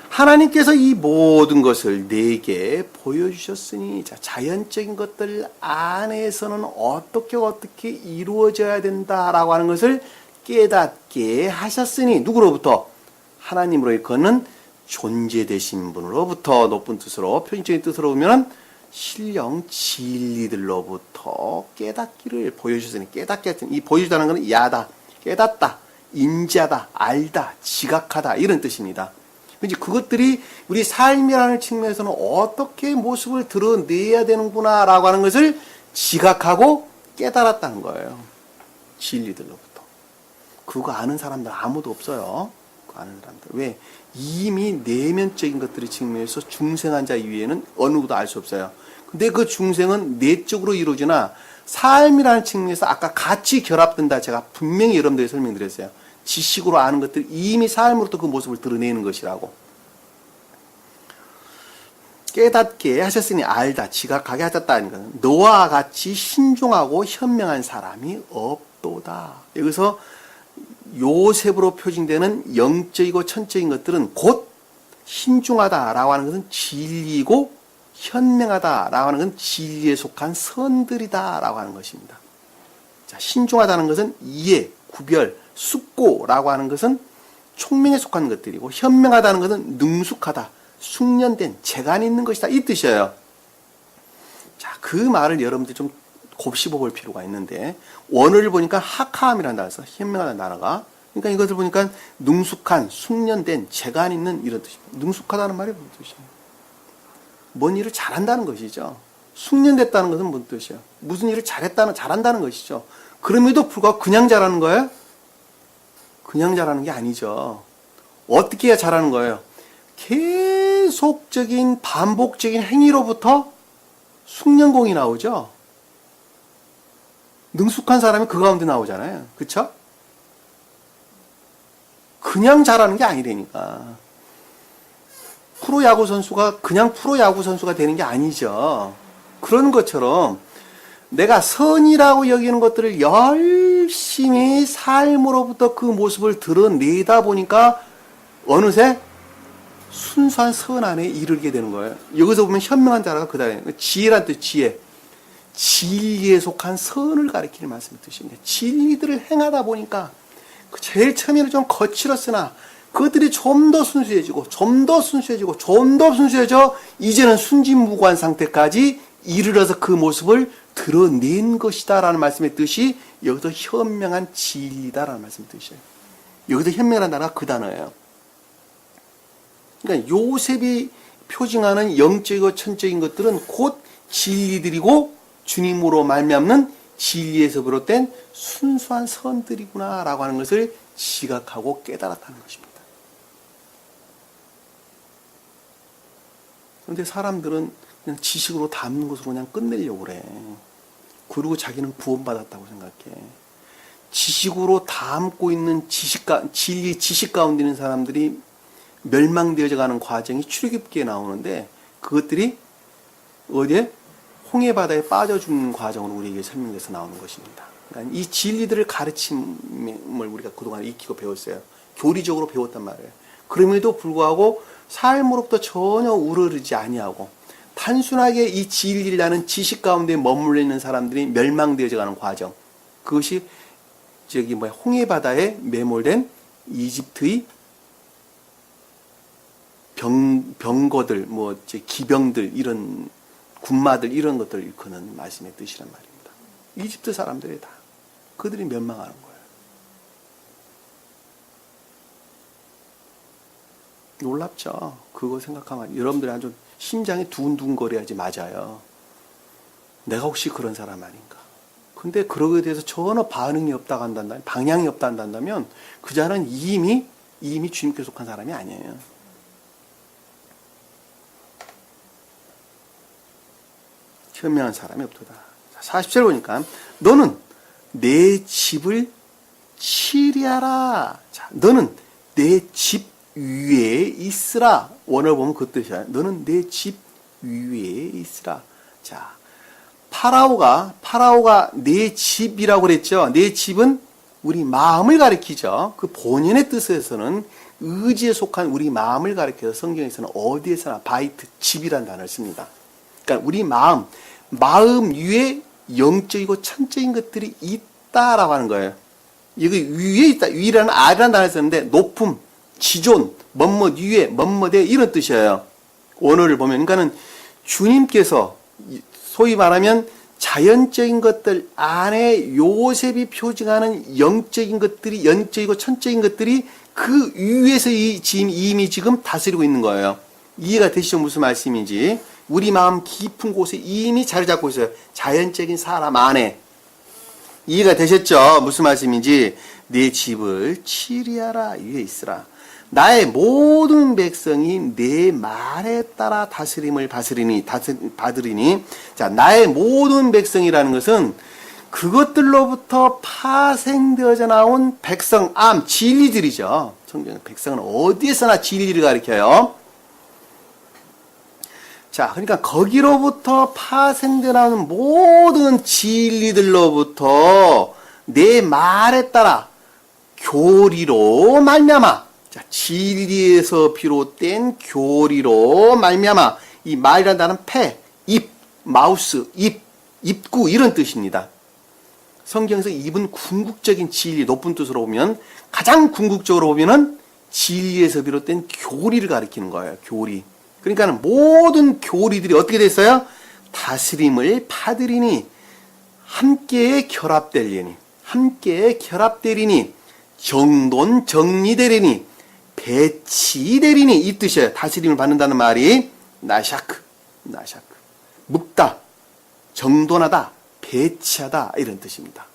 하나님께서 이 모든 것을 내게 보여주셨으니 자연적인 것들 안에서는 어떻게 이루어져야 된다라고 하는 것을 깨닫게 하셨으니 누구로부터? 하나님으로 일컫는 존재되신 분으로부터 높은 뜻으로 표현적인 뜻으로 보면 신령 진리들로부터 깨닫기를 보여주셨으니 깨닫게 했더니 이 보여주다는 것은 야다, 깨닫다, 인지하다, 알다, 지각하다 이런 뜻입니다. 이제 그것들이 우리 삶이라는 측면에서는 어떻게 모습을 드러내야 되는구나라고 하는 것을 지각하고 깨달았다는 거예요. 진리들로부터. 그거 아는 사람들 아무도 없어요. 그거 아는 사람들. 왜? 이미 내면적인 것들의 측면에서 중생한 자 이외에는 어느 누구도 알 수 없어요. 근데 그 중생은 내적으로 이루어지나 삶이라는 측면에서 아까 같이 결합된다 제가 분명히 여러분들에게 설명드렸어요. 지식으로 아는 것들 이미 삶으로부터 그 모습을 드러내는 것이라고. 깨닫게 하셨으니 알다, 지각하게 하셨다는 것은 너와 같이 신중하고 현명한 사람이 없도다. 여기서 요셉으로 표징되는 영적이고 천적인 것들은 곧 신중하다라고 하는 것은 진리이고 현명하다라고 하는 것은 진리에 속한 선들이다라고 하는 것입니다. 자, 신중하다는 것은 이해, 구별, 숙고라고 하는 것은 총명에 속한 것들이고 현명하다는 것은 능숙하다, 숙련된 재간이 있는 것이다 이 뜻이에요. 자, 그 말을 여러분들이 좀 곱씹어 볼 필요가 있는데 원어를 보니까 하카함이라는 단어에서 현명하다는 단어가 그러니까 이것을 보니까 능숙한, 숙련된 재간 있는 이런 뜻입니다. 능숙하다는 말이 무슨 뜻이에요? 뭔 일을 잘한다는 것이죠. 숙련됐다는 것은 무슨 뜻이에요? 무슨 일을 잘한다는 것이죠. 그럼에도 불구하고 그냥 잘하는 거예요? 그냥 잘하는 게 아니죠. 어떻게 해야 잘하는 거예요? 계속적인 반복적인 행위로부터 숙련공이 나오죠. 능숙한 사람이 그 가운데 나오잖아요. 그쵸? 그냥 잘하는 게 아니라니까. 프로야구 선수가 그냥 프로야구 선수가 되는 게 아니죠. 그런 것처럼 내가 선이라고 여기는 것들을 열심히 삶으로부터 그 모습을 드러내다 보니까 어느새 순수한 선 안에 이르게 되는 거예요. 여기서 보면 현명한 자라가 그 다음에 지혜란 뜻, 지혜. 진리에 속한 선을 가리키는 말씀의 뜻입니다. 진리들을 행하다 보니까 제일 처음에는 좀 거칠었으나 그것들이 좀 더 순수해지고 좀 더 순수해지고 좀 더 순수해져 이제는 순진무구한 상태까지 이르러서 그 모습을 드러낸 것이다 라는 말씀의 뜻이 여기서 현명한 진리다라는 말씀의 뜻이에요. 여기서 현명이라는 단어가 그 단어예요. 그러니까 요셉이 표징하는 영적이고 천적인 것들은 곧 진리들이고 주님으로 말미암는 진리에서 비롯된 순수한 선들이구나라고 하는 것을 지각하고 깨달았다는 것입니다. 그런데 사람들은 그냥 지식으로 담는 것으로 그냥 끝내려고 그래. 그리고 자기는 구원받았다고 생각해. 지식으로 담고 있는 진리 지식 가운데 있는 사람들이 멸망되어져 가는 과정이 출애굽기에 나오는데 그것들이 어디에? 홍해바다에 빠져 죽는 과정으로 우리에게 설명돼서 나오는 것입니다. 그러니까 이 진리들을 가르침을 우리가 그동안 익히고 배웠어요. 교리적으로 배웠단 말이에요. 그럼에도 불구하고 삶으로부터 전혀 우러르지 아니하고 단순하게 이 진리라는 지식 가운데 머물러 있는 사람들이 멸망되어져 가는 과정. 그것이 홍해바다에 매몰된 이집트의 병거들, 기병들, 이런 군마들, 이런 것들을 일컫는 말씀의 뜻이란 말입니다. 이집트 사람들이 다 그들이 멸망하는 거예요. 놀랍죠? 그거 생각하면 여러분들이 아주 심장이 두근두근거려야지 맞아요. 내가 혹시 그런 사람 아닌가? 근데 그러게 대해서 전혀 반응이 없다고 한다면, 방향이 없다 한다면 그 자는 이미 주님께 속한 사람이 아니에요. 현명한 사람이 없도다. 40절 보니까 너는 내 집을 치리하라. 자, 너는 내 집 위에 있으라. 원어를 보면 그 뜻이야. 너는 내 집 위에 있으라. 자, 파라오가 내 집이라고 그랬죠. 내 집은 우리 마음을 가리키죠. 그 본연의 뜻에서는 의지에 속한 우리 마음을 가리켜서 성경에서는 어디에서나 바이트, 집이라는 단어를 씁니다. 그러니까 우리 마음 위에 영적이고 천적인 것들이 있다라고 하는 거예요. 이거 위에 있다. 위라는 R이라는 단어를 썼는데 높음, 지존, 뭐뭐 위에, 뭐뭐대 이런 뜻이에요. 원어를 보면 그러니까는 주님께서 소위 말하면 자연적인 것들 안에 요셉이 표징하는 영적인 것들이 영적이고 천적인 것들이 그 위에서 이미 지금 다스리고 있는 거예요. 이해가 되시죠? 무슨 말씀인지. 우리 마음 깊은 곳에 이미 자리 잡고 있어요. 자연적인 사람 안에. 이해가 되셨죠? 무슨 말씀인지. 내 집을 치리하라 위에 있으라. 나의 모든 백성이 내 말에 따라 다스림을 받으리니. 자, 나의 모든 백성이라는 것은 그것들로부터 파생되어져 나온 백성, 진리들이죠. 성경 백성은 어디에서나 진리를 가리켜요. 자, 그러니까 거기로부터 파생되어 나오는 모든 진리들로부터 내 말에 따라 교리로 말미암아. 자, 진리에서 비롯된 교리로 말미암아. 이 말이라는 단어는 입, 마우스, 입구 이런 뜻입니다. 성경에서 입은 궁극적인 진리, 높은 뜻으로 보면 가장 궁극적으로 보면은 진리에서 비롯된 교리를 가리키는 거예요. 교리. 그러니까 모든 교리들이 어떻게 됐어요? 다스림을 받으리니 함께 결합되리니 정리되리니 배치되리니 이 뜻이에요. 다스림을 받는다는 말이 나샤크 묶다, 정돈하다, 배치하다 이런 뜻입니다.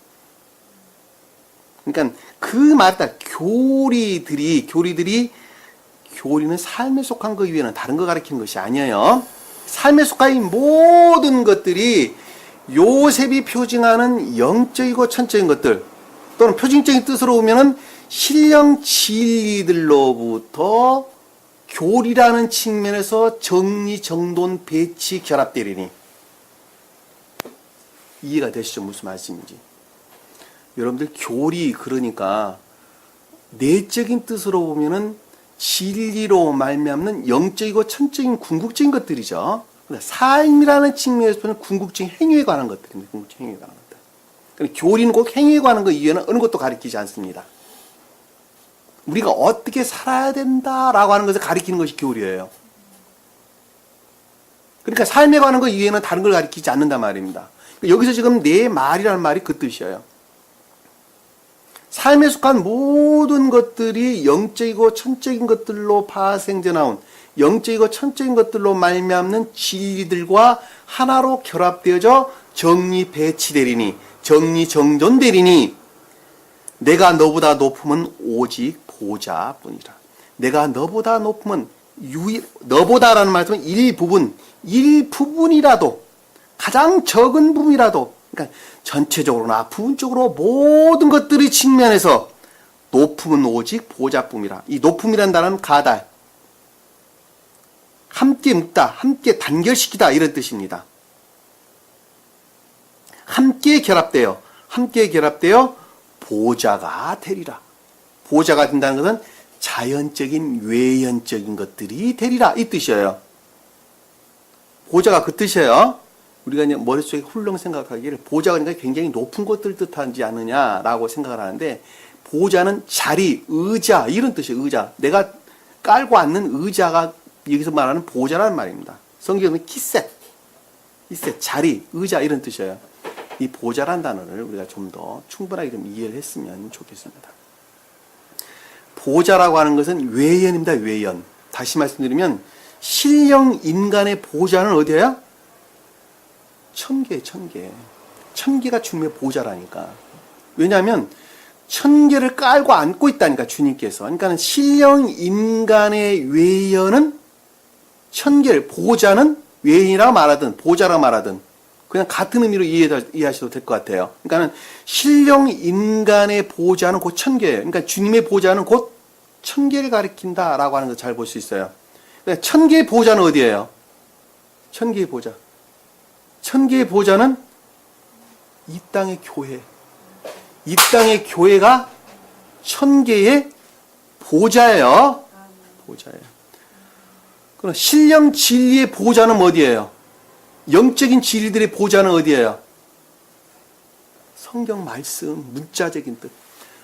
그러니까 그 말에 따라 교리는 삶에 속한 것 이외에는 다른 거 가리키는 것이 아니에요. 삶에 속한 모든 것들이 요셉이 표징하는 영적이고 천적인 것들 또는 표징적인 뜻으로 보면은 신령 진리들로부터 교리라는 측면에서 정리, 정돈, 배치, 결합되리니 이해가 되시죠? 무슨 말씀인지. 여러분들 교리 그러니까 내적인 뜻으로 보면은 진리로 말미암는 영적이고 천적인 궁극적인 것들이죠. 삶이라는 측면에서 보면 궁극적인 행위에 관한 것들입니다. 궁극적인 행위에 관한 것들. 그러니까 교리는 꼭 행위에 관한 것 이외에는 어느 것도 가리키지 않습니다. 우리가 어떻게 살아야 된다라고 하는 것을 가리키는 것이 교리예요. 그러니까 삶에 관한 것 이외에는 다른 걸 가리키지 않는단 말입니다. 여기서 지금 내 말이라는 말이 그 뜻이에요. 삶에 속한 모든 것들이 영적이고 천적인 것들로 파생되어 나온 영적이고 천적인 것들로 말미암는 진리들과 하나로 결합되어져 정리 배치되리니 정리정돈되리니 내가 너보다 높음은 오직 보좌뿐이라. 내가 너보다 높음은 너보다라는 말씀은 일부분이라도 가장 적은 부분이라도 그러니까 전체적으로나 부분적으로 모든 것들의 측면에서 높음은 오직 보좌뿐이라. 이 높음이라는 단어는 가달, 함께 묶다, 함께 단결시키다 이런 뜻입니다. 함께 결합되어 보좌가 되리라. 보좌가 된다는 것은 자연적인 외연적인 것들이 되리라 이 뜻이에요. 보좌가 그 뜻이에요. 우리가 이제 머릿속에 훌렁 생각하기를 보좌가 그러니까 굉장히 높은 것들 뜻하지 않느냐라고 생각을 하는데 보좌는 자리, 의자 이런 뜻이에요. 의자. 내가 깔고 앉는 의자가 여기서 말하는 보좌라는 말입니다. 성경은 키셋, 자리, 의자 이런 뜻이에요. 이 보좌란 단어를 우리가 좀 더 충분하게 좀 이해를 했으면 좋겠습니다. 보좌라고 하는 것은 외연입니다. 외연. 다시 말씀드리면 신령 인간의 보좌는 어디예요? 천개. 천개가 주님의 보좌라니까. 왜냐하면 천개를 깔고 앉고 있다니까 주님께서. 그러니까 신령 인간의 외연은 천개를 보좌는 외인이라고 말하든 보좌라고 말하든 그냥 같은 의미로 이해하셔도 될 것 같아요. 그러니까 신령 인간의 보좌는 곧 천개예요. 그러니까 주님의 보좌는 곧 천개를 가리킨다라고 하는 걸 잘 볼 수 있어요. 그러니까 천개의 보좌는 어디예요? 천개의 보좌. 천개의 보좌는 이 땅의 교회. 이 땅의 교회가 천개의 보좌예요. 보좌예요. 그럼 신령 진리의 보좌는 어디예요? 영적인 진리들의 보좌는 어디예요? 성경 말씀, 문자적인 뜻.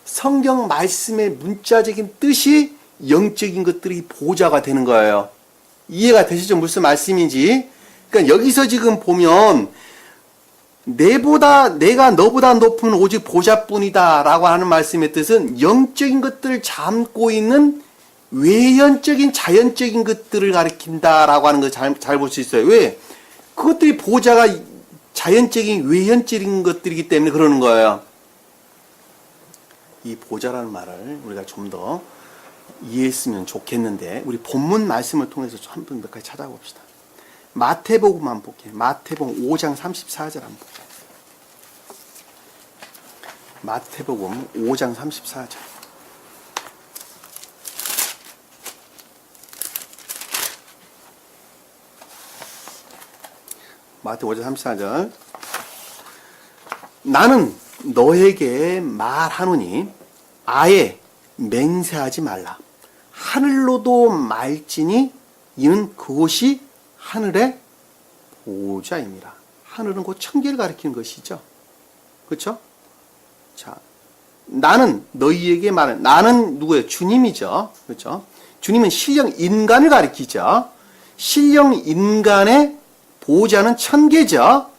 성경 말씀의 문자적인 뜻이 영적인 것들이 보좌가 되는 거예요. 이해가 되시죠? 무슨 말씀인지. 그러니까 여기서 지금 보면 내가 너보다 높은 오직 보좌뿐이다 라고 하는 말씀의 뜻은 영적인 것들을 담고 있는 외연적인 자연적인 것들을 가리킨다 라고 하는 걸 잘 볼 수 있어요. 왜? 그것들이 보좌가 자연적인 외연적인 것들이기 때문에 그러는 거예요. 이 보좌라는 말을 우리가 좀 더 이해했으면 좋겠는데 우리 본문 말씀을 통해서 한 번 몇 가지 찾아봅시다. 마태복음 한번 볼게요. 마태복음 5장 34절 한번 볼게요. 마태복음 5장 34절. 마태복음 5장 34절. 나는 너에게 말하노니 아예 맹세하지 말라. 하늘로도 말지니 이는 그곳이 하늘의 보좌입니다. 하늘은 곧 천계를 가리키는 것이죠. 그렇죠? 자, 나는 너희에게 말하는 나는 누구예요? 주님이죠. 그렇죠? 주님은 신령 인간을 가리키죠. 신령 인간의 보좌는 천계죠.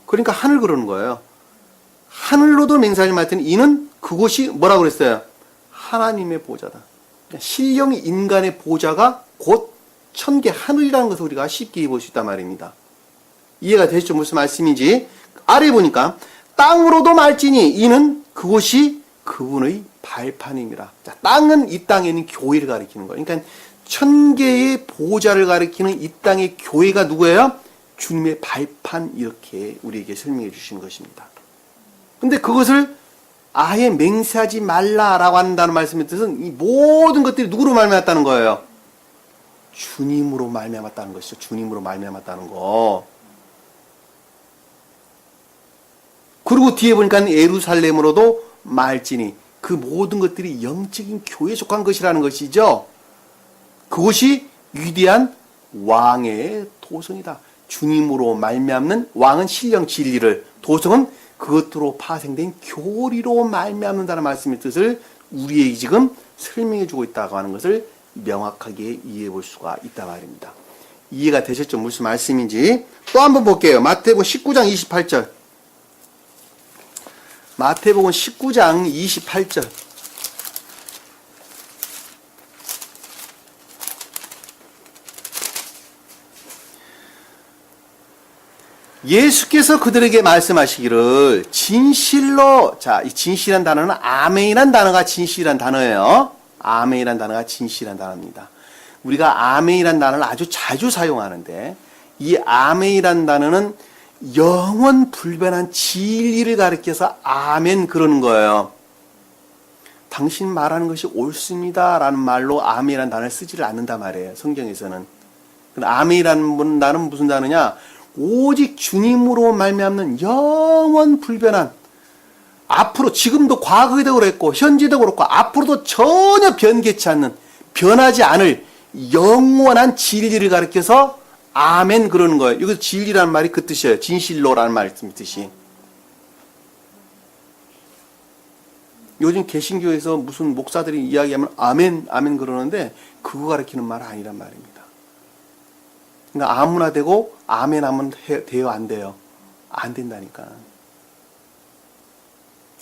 그러니까 하늘 그러는 거예요. 하늘로도 맹세하지 말더니 이는 그곳이 뭐라고 그랬어요? 하나님의 보좌다. 신령 인간의 보좌가 곧 천계 하늘이라는 것을 우리가 쉽게 볼 수 있단 말입니다. 이해가 되시죠? 무슨 말씀인지. 아래 보니까 땅으로도 말지니 이는 그곳이 그분의 발판입니다. 자, 땅은 이 땅에 있는 교회를 가리키는 거예요. 그러니까 천계의 보좌를 가리키는 이 땅의 교회가 누구예요? 주님의 발판 이렇게 우리에게 설명해 주신 것입니다. 근데 그것을 아예 맹세하지 말라라고 한다는 말씀의 뜻은 이 모든 것들이 누구로 말미암았다는 거예요? 주님으로 말미암았다는 것이죠. 주님으로 말미암았다는 거. 그리고 뒤에 보니까 예루살렘으로도 말지니 그 모든 것들이 영적인 교회에 속한 것이라는 것이죠. 그것이 위대한 왕의 도성이다. 주님으로 말미암는 왕은 신령 진리를, 도성은 그것으로 파생된 교리로 말미암는다는 말씀의 뜻을 우리에게 지금 설명해 주고 있다고 하는 것을 명확하게 이해해 볼 수가 있다 말입니다. 이해가 되셨죠? 무슨 말씀인지. 또 한번 볼게요. 마태복음 19장 28절. 마태복음 19장 28절. 예수께서 그들에게 말씀하시기를 진실로, 자, 이 진실한 단어는 아멘이란 단어가 진실한 단어예요. 아멘이란 단어가 진실한 단어입니다. 우리가 아멘이란 단어를 아주 자주 사용하는데 이 아멘이란 단어는 영원 불변한 진리를 가리켜서 아멘 그러는 거예요. 당신 말하는 것이 옳습니다 라는 말로 아멘이라는 단어를 쓰지를 않는단 말이에요. 성경에서는. 아멘이라는 단어는 무슨 단어냐? 오직 주님으로 말미암는 영원 불변한, 앞으로 지금도 과거에도 그랬고 현재도 그렇고 앞으로도 전혀 변개치 않는, 변하지 않을 영원한 진리를 가리켜서 아멘 그러는 거예요. 여기서 진리라는 말이 그 뜻이에요. 진실로라는 말씀 뜻이. 요즘 개신교에서 무슨 목사들이 이야기하면 아멘, 아멘 그러는데 그거 가리키는 말 아니란 말입니다. 그러니까 아무나 되고 아멘 하면 돼요, 안 돼요? 안 된다니까.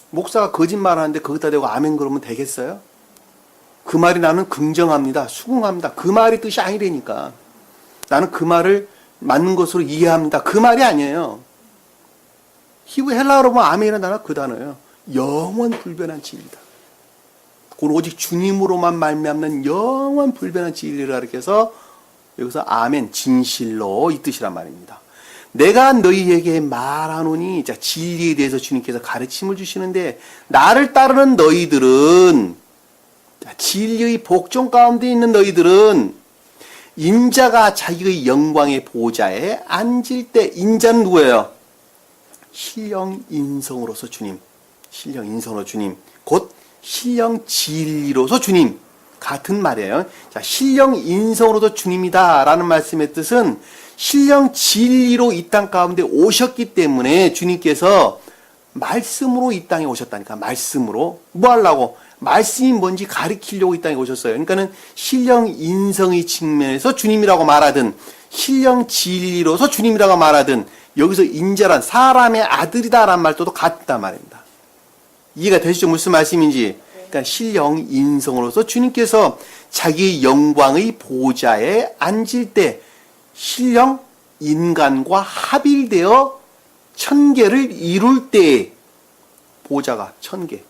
목사가 거짓말하는데 거기다 대고 아멘 그러면 되겠어요? 그 말이 나는 긍정합니다, 수긍합니다. 그 말이 뜻이 아니라니까. 나는 그 말을 맞는 것으로 이해합니다. 그 말이 아니에요. 히브리 헬라어로 보면 아멘이라는 단어가 그 단어예요. 영원 불변한 진리다. 그건 오직 주님으로만 말미암는 영원 불변한 진리를 가리켜서 여기서 아멘, 진실로 이 뜻이란 말입니다. 내가 너희에게 말하노니, 자, 진리에 대해서 주님께서 가르침을 주시는데, 나를 따르는 너희들은, 자, 진리의 복종 가운데 있는 너희들은 인자가 자기의 영광의 보좌에 앉을 때, 인자는 누구예요? 신령 인성으로서 주님, 신령 인성으로 주님, 곧 신령 진리로서 주님, 같은 말이에요. 자, 신령 인성으로도 주님이다 라는 말씀의 뜻은 신령 진리로 이 땅 가운데 오셨기 때문에 주님께서 말씀으로 이 땅에 오셨다니까. 말씀으로. 뭐 하려고? 말씀이 뭔지 가르치려고 이 땅에 오셨어요. 그러니까는 신령 인성의 측면에서 주님이라고 말하든 신령 진리로서 주님이라고 말하든 여기서 인자란 사람의 아들이다 라는 말도 같단 말입니다. 이해가 되시죠? 무슨 말씀인지. 그러니까 신령 인성으로서 주님께서 자기 영광의 보좌에 앉을 때 신령 인간과 합일되어 천계를 이룰 때 보좌가 천계.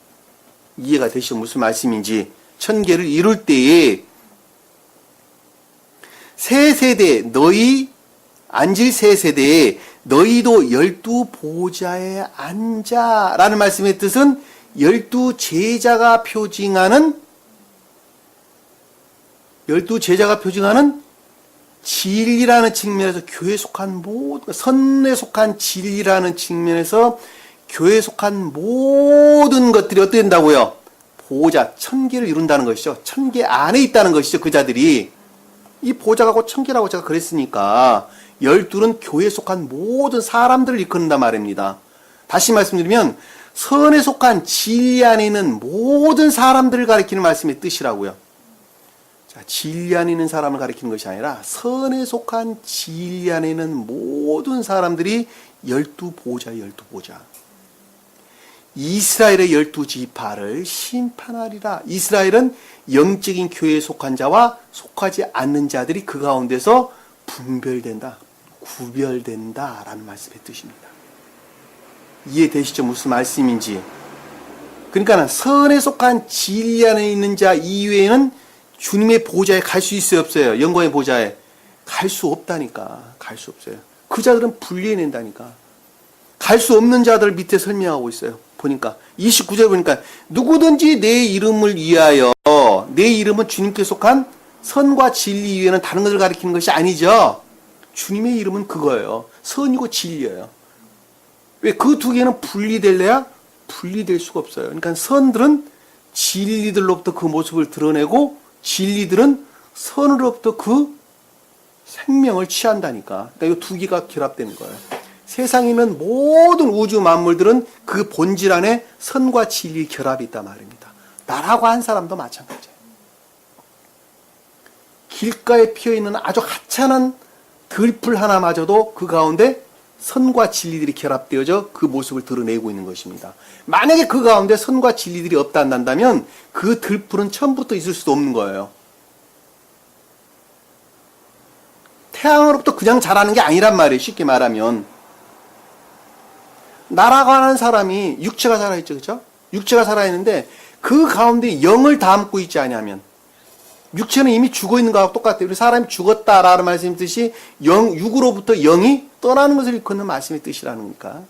이해가 되시죠? 무슨 말씀인지. 천계를 이룰 때에 세 세대, 너희 앉을 세 세대에 너희도 12 보좌에 앉아 라는 말씀의 뜻은 12 제자가 표징하는 진리라는 측면에서 교회에 속한 모든, 선에 속한 진리라는 측면에서 교회에 속한 모든 것들이 어떻게 된다고요? 보좌, 천계를 이룬다는 것이죠. 천계 안에 있다는 것이죠. 그 자들이. 이 보좌가 곧 천계라고 제가 그랬으니까 12는 교회에 속한 모든 사람들을 이끌는단 말입니다. 다시 말씀드리면 선에 속한 진리 안에 있는 모든 사람들을 가리키는 말씀의 뜻이라고요. 자, 진리 안에 있는 사람을 가리키는 것이 아니라 선에 속한 진리 안에 있는 모든 사람들이 12보좌, 12보좌. 이스라엘의 12지파를 심판하리라. 이스라엘은 영적인 교회에 속한 자와 속하지 않는 자들이 그 가운데서 분별된다, 구별된다 라는 말씀의 뜻입니다. 이해되시죠? 무슨 말씀인지. 그러니까 선에 속한 진리 안에 있는 자 이외에는 주님의 보좌에 갈 수 있어요, 없어요? 영광의 보좌에 갈 수 없다니까. 갈 수 없어요. 그 자들은 분리해낸다니까. 갈 수 없는 자들 밑에 설명하고 있어요. 보니까 29절 보니까 누구든지 내 이름을 위하여, 내 이름은 주님께 속한 선과 진리 이외에는 다른 것을 가리키는 것이 아니죠. 주님의 이름은 그거예요. 선이고 진리예요. 왜 그 두 개는 분리될래야? 분리될 수가 없어요. 그러니까 선들은 진리들로부터 그 모습을 드러내고 진리들은 선으로부터 그 생명을 취한다니까. 그러니까 이 두 개가 결합되는 거예요. 세상에 있는 모든 우주 만물들은 그 본질 안에 선과 진리의 결합이 있단 말입니다. 나라고 한 사람도 마찬가지예요. 길가에 피어있는 아주 하찮은 들풀 하나마저도 그 가운데 선과 진리들이 결합되어져 그 모습을 드러내고 있는 것입니다. 만약에 그 가운데 선과 진리들이 없다 한다면 그 들풀은 처음부터 있을 수도 없는 거예요. 태양으로부터 그냥 자라는 게 아니란 말이에요. 쉽게 말하면. 날아가는 사람이 육체가 살아있죠. 그죠? 육체가 살아있는데 그 가운데 영을 담고 있지 아니하면 육체는 이미 죽어 있는 거하고 똑같아요. 우리 사람이 죽었다라는 말씀의 뜻이 육으로부터 영이 떠나는 것을 일컫는 말씀의 뜻이라는 거니까.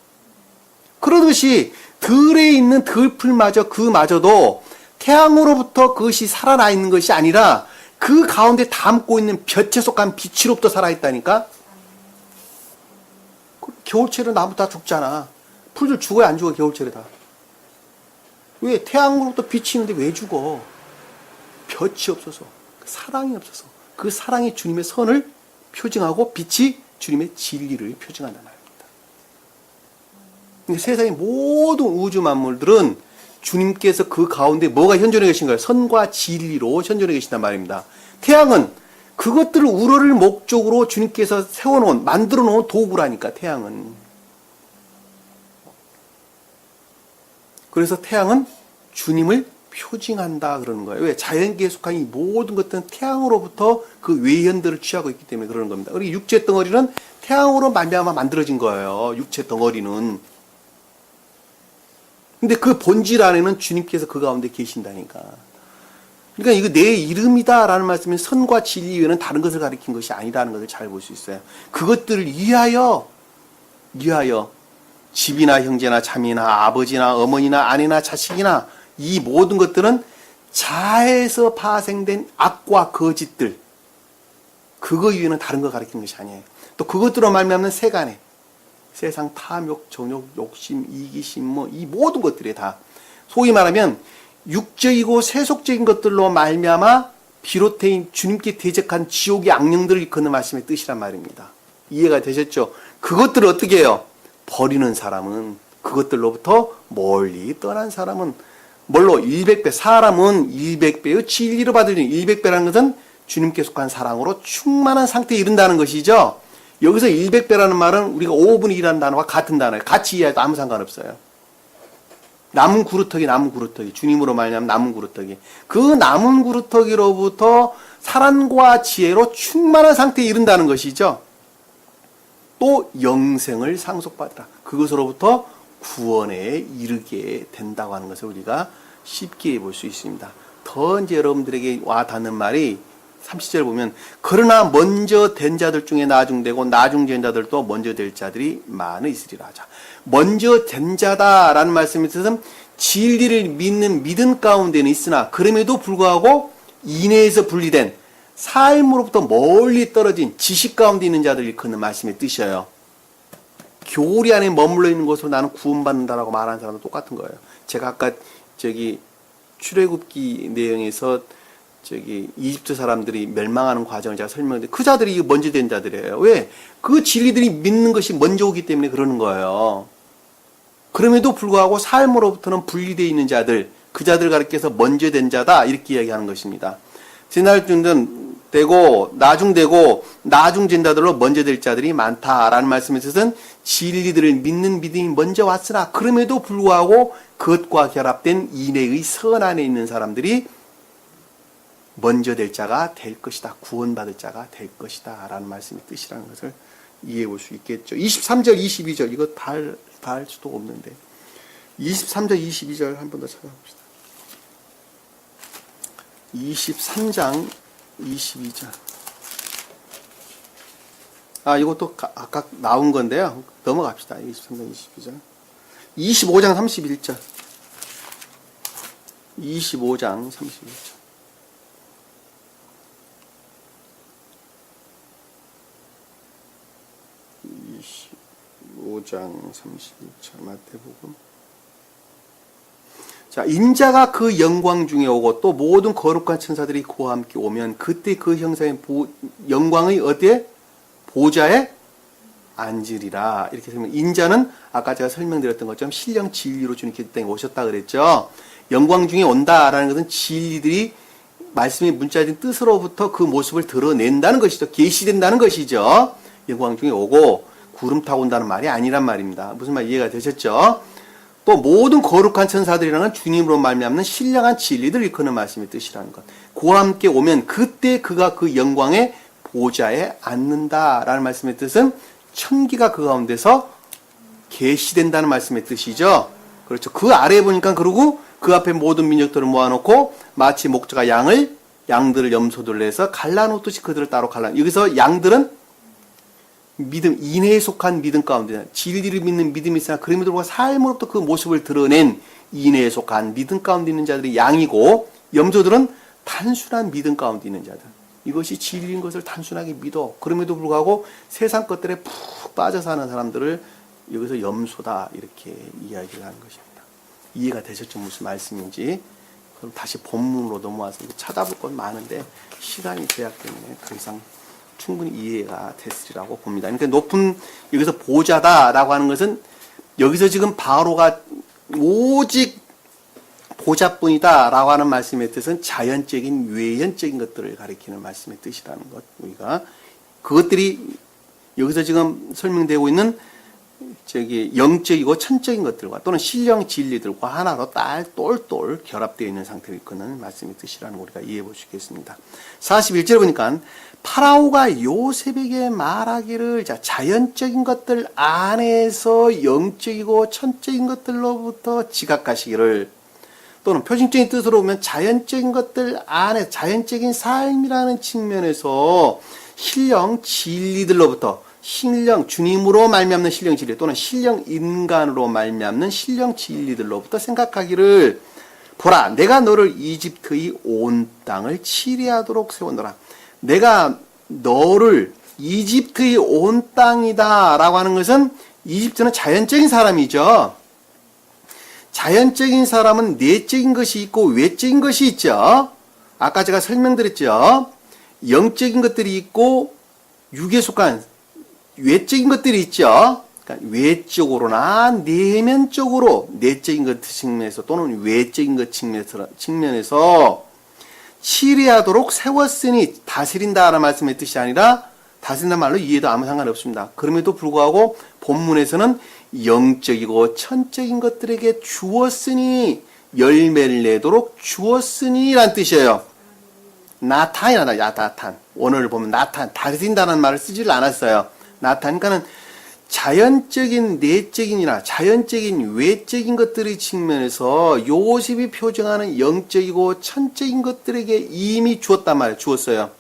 그러듯이 들에 있는 들풀마저 그마저도 태양으로부터 그것이 살아나 있는 것이 아니라 그 가운데 담고 있는 볕에 속한 빛으로부터 살아있다니까. 겨울철에 나무 다 죽잖아. 풀들 죽어야 안 죽어 겨울철에 다. 왜? 태양으로부터 빛이 있는데 왜 죽어? 볕이 없어서, 사랑이 없어서. 그 사랑이 주님의 선을 표징하고 빛이 주님의 진리를 표징한단 말입니다. 근데 세상의 모든 우주 만물들은 주님께서 그 가운데 뭐가 현존해 계신가요? 선과 진리로 현존해 계신단 말입니다. 태양은 그것들을 우러를 목적으로 주님께서 세워놓은, 만들어 놓은 도구라니까, 태양은. 그래서 태양은 주님을 표징한다 그러는 거예요. 왜? 자연계에 속한 이 모든 것들은 태양으로부터 그 외현들을 취하고 있기 때문에 그러는 겁니다. 우리 육체 덩어리는 태양으로 말미암아 만들어진 거예요. 육체 덩어리는. 근데 그 본질 안에는 주님께서 그 가운데 계신다니까. 그러니까 이거 내 이름이다라는 말씀은 선과 진리 외에는 다른 것을 가리킨 것이 아니라는 것을 잘 볼 수 있어요. 그것들을 위하여 집이나 형제나 자매나 아버지나 어머니나 아내나 자식이나 이 모든 것들은 자에서 파생된 악과 거짓들, 그거 위에는 다른 걸 가리키는 것이 아니에요. 또 그것들로 말미암는 세간에 세상 탐욕, 정욕, 욕심, 이기심, 이 모든 것들이 다 소위 말하면 육적이고 세속적인 것들로 말미암아 비롯된 주님께 대적한 지옥의 악령들을 일컫는 말씀의 뜻이란 말입니다. 이해가 되셨죠? 그것들을 어떻게 해요? 버리는 사람은, 그것들로부터 멀리 떠난 사람은 뭘로? 100배. 사람은 100배의 진리로 받으니 100배라는 것은 주님께 속한 사랑으로 충만한 상태에 이른다는 것이죠. 여기서 100배라는 말은 우리가 5분의 1이라는 단어와 같은 단어예요. 같이 이해해도 아무 상관없어요. 남은 구루터기. 주님으로 말하면 남은 구루터기. 그 남은 구루터기로부터 사랑과 지혜로 충만한 상태에 이른다는 것이죠. 또 영생을 상속받다. 그것으로부터 구원에 이르게 된다고 하는 것을 우리가 쉽게 볼 수 있습니다. 더 이제 여러분들에게 와 닿는 말이 30절 보면 그러나 먼저 된 자들 중에 나중되고 나중된 자들도 먼저 될 자들이 많이 있으리라 하자. 먼저 된 자다라는 말씀의 뜻은 진리를 믿는 믿음 가운데는 있으나 그럼에도 불구하고 인내에서 분리된 삶으로부터 멀리 떨어진 지식 가운데 있는 자들 일컫는 말씀의 뜻이에요. 교리 안에 머물러 있는 것으로 나는 구원받는다라고 말하는 사람도 똑같은 거예요. 제가 아까 출애굽기 내용에서 이집트 사람들이 멸망하는 과정을 제가 설명했는데 그 자들이 먼저 된 자들이에요. 왜? 그 진리들이 믿는 것이 먼저 오기 때문에 그러는 거예요. 그럼에도 불구하고 삶으로부터는 분리되어 있는 자들, 그 자들 가리켜서 먼저 된 자다 이렇게 이야기하는 것입니다. 지날쯤은 되고 나중되고 나중된 자들로 먼저 될 자들이 많다라는 말씀의 뜻은 진리들을 믿는 믿음이 먼저 왔으나 그럼에도 불구하고 그것과 결합된 인내의 선 안에 있는 사람들이 먼저 될 자가 될 것이다. 구원받을 자가 될 것이다. 라는 말씀의 뜻이라는 것을 이해해 볼 수 있겠죠. 23절, 22절 이거 다 할 수도 없는데 23절, 22절 한 번 더 찾아봅시다. 23장 22절. 이것도 아까 나온 건데요. 넘어갑시다. 23장 22절. 25장 31절. 25장 31절. 25장 31절 마태복음. 자, 인자가 그 영광 중에 오고 또 모든 거룩한 천사들이 그와 함께 오면 그때 그 형상의 영광의 어디에? 보좌에 앉으리라. 이렇게 설명. 인자는 아까 제가 설명드렸던 것처럼 신령 진리로 주님께 땅에 오셨다 그랬죠. 영광 중에 온다라는 것은 진리들이 말씀의 문자적인 뜻으로부터 그 모습을 드러낸다는 것이죠. 계시된다는 것이죠. 영광 중에 오고 구름 타고 온다는 말이 아니란 말입니다. 무슨 말 이해가 되셨죠? 또 모든 거룩한 천사들이라는 건 주님으로 말미암는 신령한 진리들 일컫는 말씀의 뜻이라는 것. 그와 함께 오면 그때 그가 그 영광의 보좌에 앉는다라는 말씀의 뜻은 천기가 그 가운데서 계시된다는 말씀의 뜻이죠. 그렇죠. 그 아래에 보니까 그러고 그 앞에 모든 민족들을 모아놓고 마치 목자가 양들을 염소들로 해서 갈라놓듯이 그들을 따로 여기서 양들은 믿음, 인해에 속한 믿음 가운데 진리를 믿는 믿음이 있으나 그럼에도 불구하고 삶으로부터 그 모습을 드러낸 인해에 속한 믿음 가운데 있는 자들이 양이고 염소들은 단순한 믿음 가운데 있는 자들. 이것이 진리인 것을 단순하게 믿어. 그럼에도 불구하고 세상 것들에 푹 빠져 사는 사람들을 여기서 염소다 이렇게 이야기를 하는 것입니다. 이해가 되셨죠? 무슨 말씀인지. 그럼 다시 본문으로 넘어와서 찾아볼 건 많은데 시간이 제약 때문에 더 이상 충분히 이해가 됐으리라고 봅니다. 그러니까 높은 여기서 보좌다라고 하는 것은 여기서 지금 바로가 오직 보좌뿐이다라고 하는 말씀의 뜻은 자연적인 외연적인 것들을 가리키는 말씀의 뜻이라는 것. 우리가 그것들이 여기서 지금 설명되고 있는 영적이고 천적인 것들과 또는 신령 진리들과 하나로 똘똘 결합되어 있는 상태를 이끄는 말씀의 뜻이라는 걸 우리가 이해해 볼 수 있겠습니다. 41절에 보니까 파라오가 요셉에게 말하기를 자연적인 것들 안에서 영적이고 천적인 것들로부터 지각하시기를, 또는 표준적인 뜻으로 보면 자연적인 것들 안에 자연적인 삶이라는 측면에서 신령 진리들로부터 신령 주님으로 말미암는 신령 진리 또는 신령 인간으로 말미암는 신령 진리들로부터 생각하기를, 보라 내가 너를 이집트의 온 땅을 치리하도록 세웠노라. 내가 너를 이집트의 온 땅이다 라고 하는 것은 이집트는 자연적인 사람이죠. 자연적인 사람은 내적인 것이 있고 외적인 것이 있죠. 아까 제가 설명드렸죠. 영적인 것들이 있고 육에 속한 외적인 것들이 있죠. 그러니까 외적으로나 내면적으로 내적인 것 측면에서 또는 외적인 것 측면에서 치리하도록 세웠으니, 다스린다라는 말씀의 뜻이 아니라 다스린다는 말로 이해도 아무 상관이 없습니다. 그럼에도 불구하고 본문에서는 영적이고 천적인 것들에게 주었으니, 열매를 내도록 주었으니 라는 뜻이에요. 나탄이라다. 나탄. 오늘 보면 나탄, 다스린다는 말을 쓰질 않았어요. 나탄. 그러니까는 자연적인 내적인이나 자연적인 외적인 것들의 측면에서 요셉이 표정하는 영적이고 천적인 것들에게 이미 주었단 말이에요. 주었어요.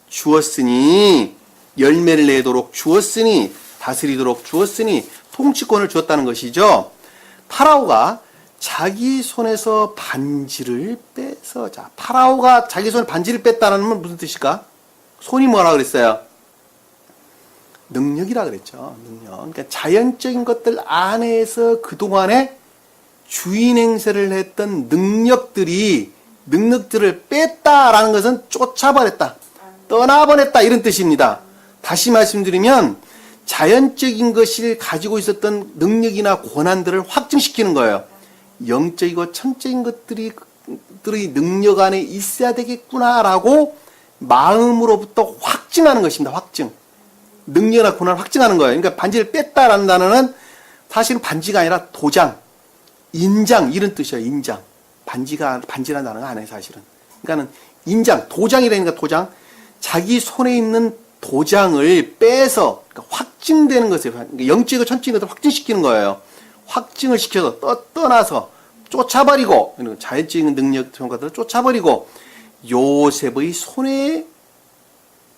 주었으니, 열매를 내도록 주었으니, 다스리도록 주었으니, 통치권을 주었다는 것이죠. 파라오가 자기 손에서 반지를 빼서, 자, 파라오가 자기 손에 반지를 뺐다는 건 무슨 뜻일까? 손이 뭐라 그랬어요? 능력이라 그랬죠. 능력. 그러니까 자연적인 것들 안에서 그동안에 주인 행세를 했던 능력들을 뺐다라는 것은 쫓아버렸다. 떠나버렸다. 이런 뜻입니다. 다시 말씀드리면 자연적인 것을 가지고 있었던 능력이나 권한들을 확증시키는 거예요. 영적이고 천적인 것들이 능력 안에 있어야 되겠구나라고 마음으로부터 확증하는 것입니다. 확증. 능력이나 권한을 확증하는 거예요. 그러니까 반지를 뺐다라는 단어는 사실은 반지가 아니라 도장, 인장 이런 뜻이에요. 인장. 반지라는 단어가 아니에요. 사실은. 그러니까는 인장, 도장이라니까 도장. 자기 손에 있는 도장을 빼서 그러니까 확증되는 것을, 그러니까 영적이고 천적인 것을 확증시키는 거예요. 확증을 시켜서 떠나서 쫓아버리고, 자연적인 능력 그런 것들을 쫓아버리고 요셉의 손에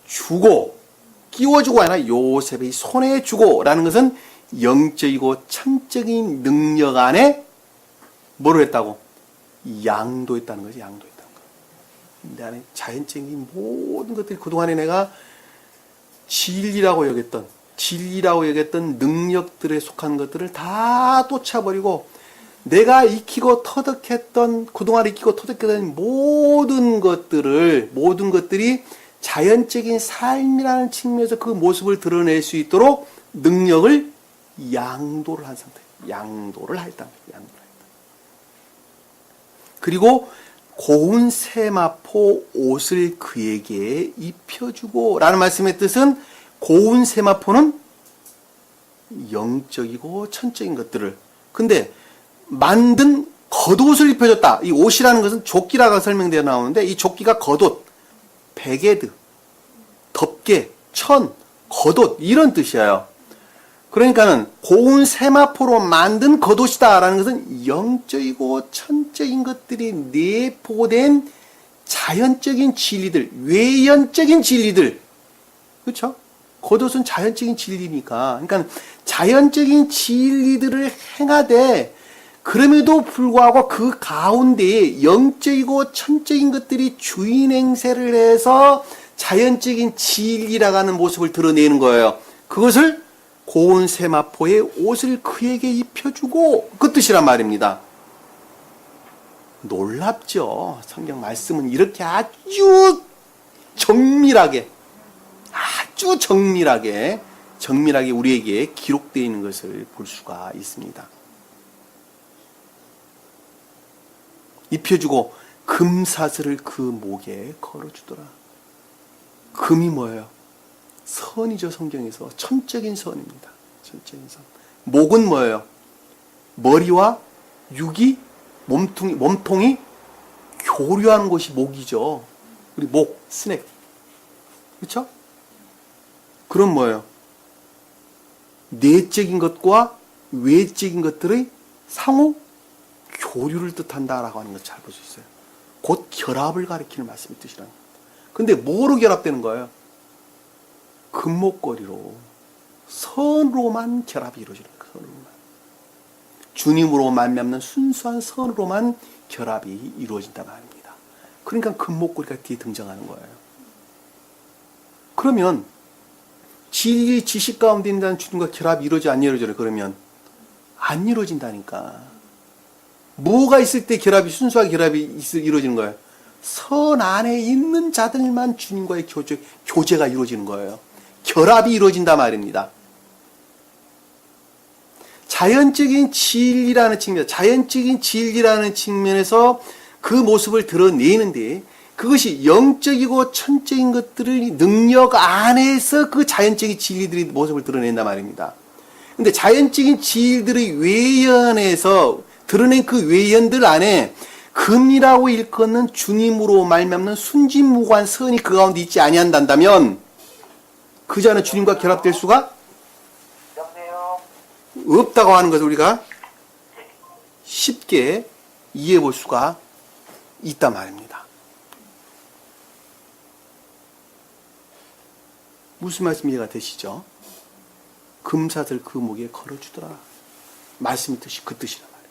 주고, 끼워주고 아니라 요셉의 손에 주고라는 것은 영적이고 천적인 능력 안에 뭐를 했다고? 양도했다는 거지. 양도했다는 거. 내 안에 자연적인 모든 것들이 그동안에 내가 진리라고 여겼던 능력들에 속한 것들을 다 쫓아버리고, 내가 익히고 터득했던, 그동안 익히고 터득했던 모든 것들이 자연적인 삶이라는 측면에서 그 모습을 드러낼 수 있도록 능력을 양도를 한 상태. 양도를 했다. 그리고 고운 세마포 옷을 그에게 입혀주고 라는 말씀의 뜻은, 고운 세마포는 영적이고 천적인 것들을, 근데 만든 겉옷을 입혀줬다. 이 옷이라는 것은 조끼라고 설명되어 나오는데, 이 조끼가 겉옷, 베게드, 덮개, 천, 겉옷 이런 뜻이에요. 그러니까는 고운 세마포로 만든 겉옷이다라는 것은 영적이고 천적인 것들이 내포된 자연적인 진리들, 외연적인 진리들. 그렇죠? 겉옷은 자연적인 진리니까. 그러니까 자연적인 진리들을 행하되 그럼에도 불구하고 그 가운데에 영적이고 천적인 것들이 주인 행세를 해서 자연적인 진리라고 하는 모습을 드러내는 거예요. 그것을 고운 세마포의 옷을 그에게 입혀주고 그 뜻이란 말입니다. 놀랍죠. 성경 말씀은 이렇게 아주 정밀하게 우리에게 기록되어 있는 것을 볼 수가 있습니다. 입혀주고 금사슬을 그 목에 걸어주더라. 금이 뭐예요? 선이죠. 성경에서 천적인 선입니다. 천적인 선. 목은 뭐예요? 머리와 육이 몸통이 교류하는 곳이 목이죠. 우리 목, 스낵. 그렇죠? 그럼 뭐예요? 내적인 것과 외적인 것들의 상호 교류를 뜻한다라고 하는 걸 잘 볼 수 있어요. 곧 결합을 가리키는 말씀의 뜻이라는 겁니다. 근데 뭐로 결합되는 거예요? 금목걸이로 선으로만 결합이 이루어지는 거예요. 선으로만. 주님으로 말미암는 순수한 선으로만 결합이 이루어진다 말입니다. 그러니까 금목걸이가 뒤에 등장하는 거예요. 그러면 진리 지식 가운데 있는 주님과 결합이 이루어져 안 이루어져요? 그러면 안 이루어진다니까. 뭐가 있을 때 순수하게 결합이 이루어지는 거예요? 선 안에 있는 자들만 주님과의 교제가 이루어지는 거예요. 결합이 이루어진다 말입니다. 자연적인 진리라는 측면에서 그 모습을 드러내는데 그것이 영적이고 천적인 것들을 능력 안에서 그 자연적인 진리들이 모습을 드러낸단 말입니다. 근데 자연적인 진리들의 외연에서 드러낸 그 외연들 안에 금이라고 일컫는 주님으로 말미암는 순진무구한 선이 그 가운데 있지 아니한다면 그 자는 주님과 결합될 수가 없다고 하는 것을 우리가 쉽게 이해해 볼 수가 있단 말입니다. 무슨 말씀 이해가 되시죠? 금사슬 그 목에 걸어주더라. 말씀의 뜻이 그 뜻이란 말입니다.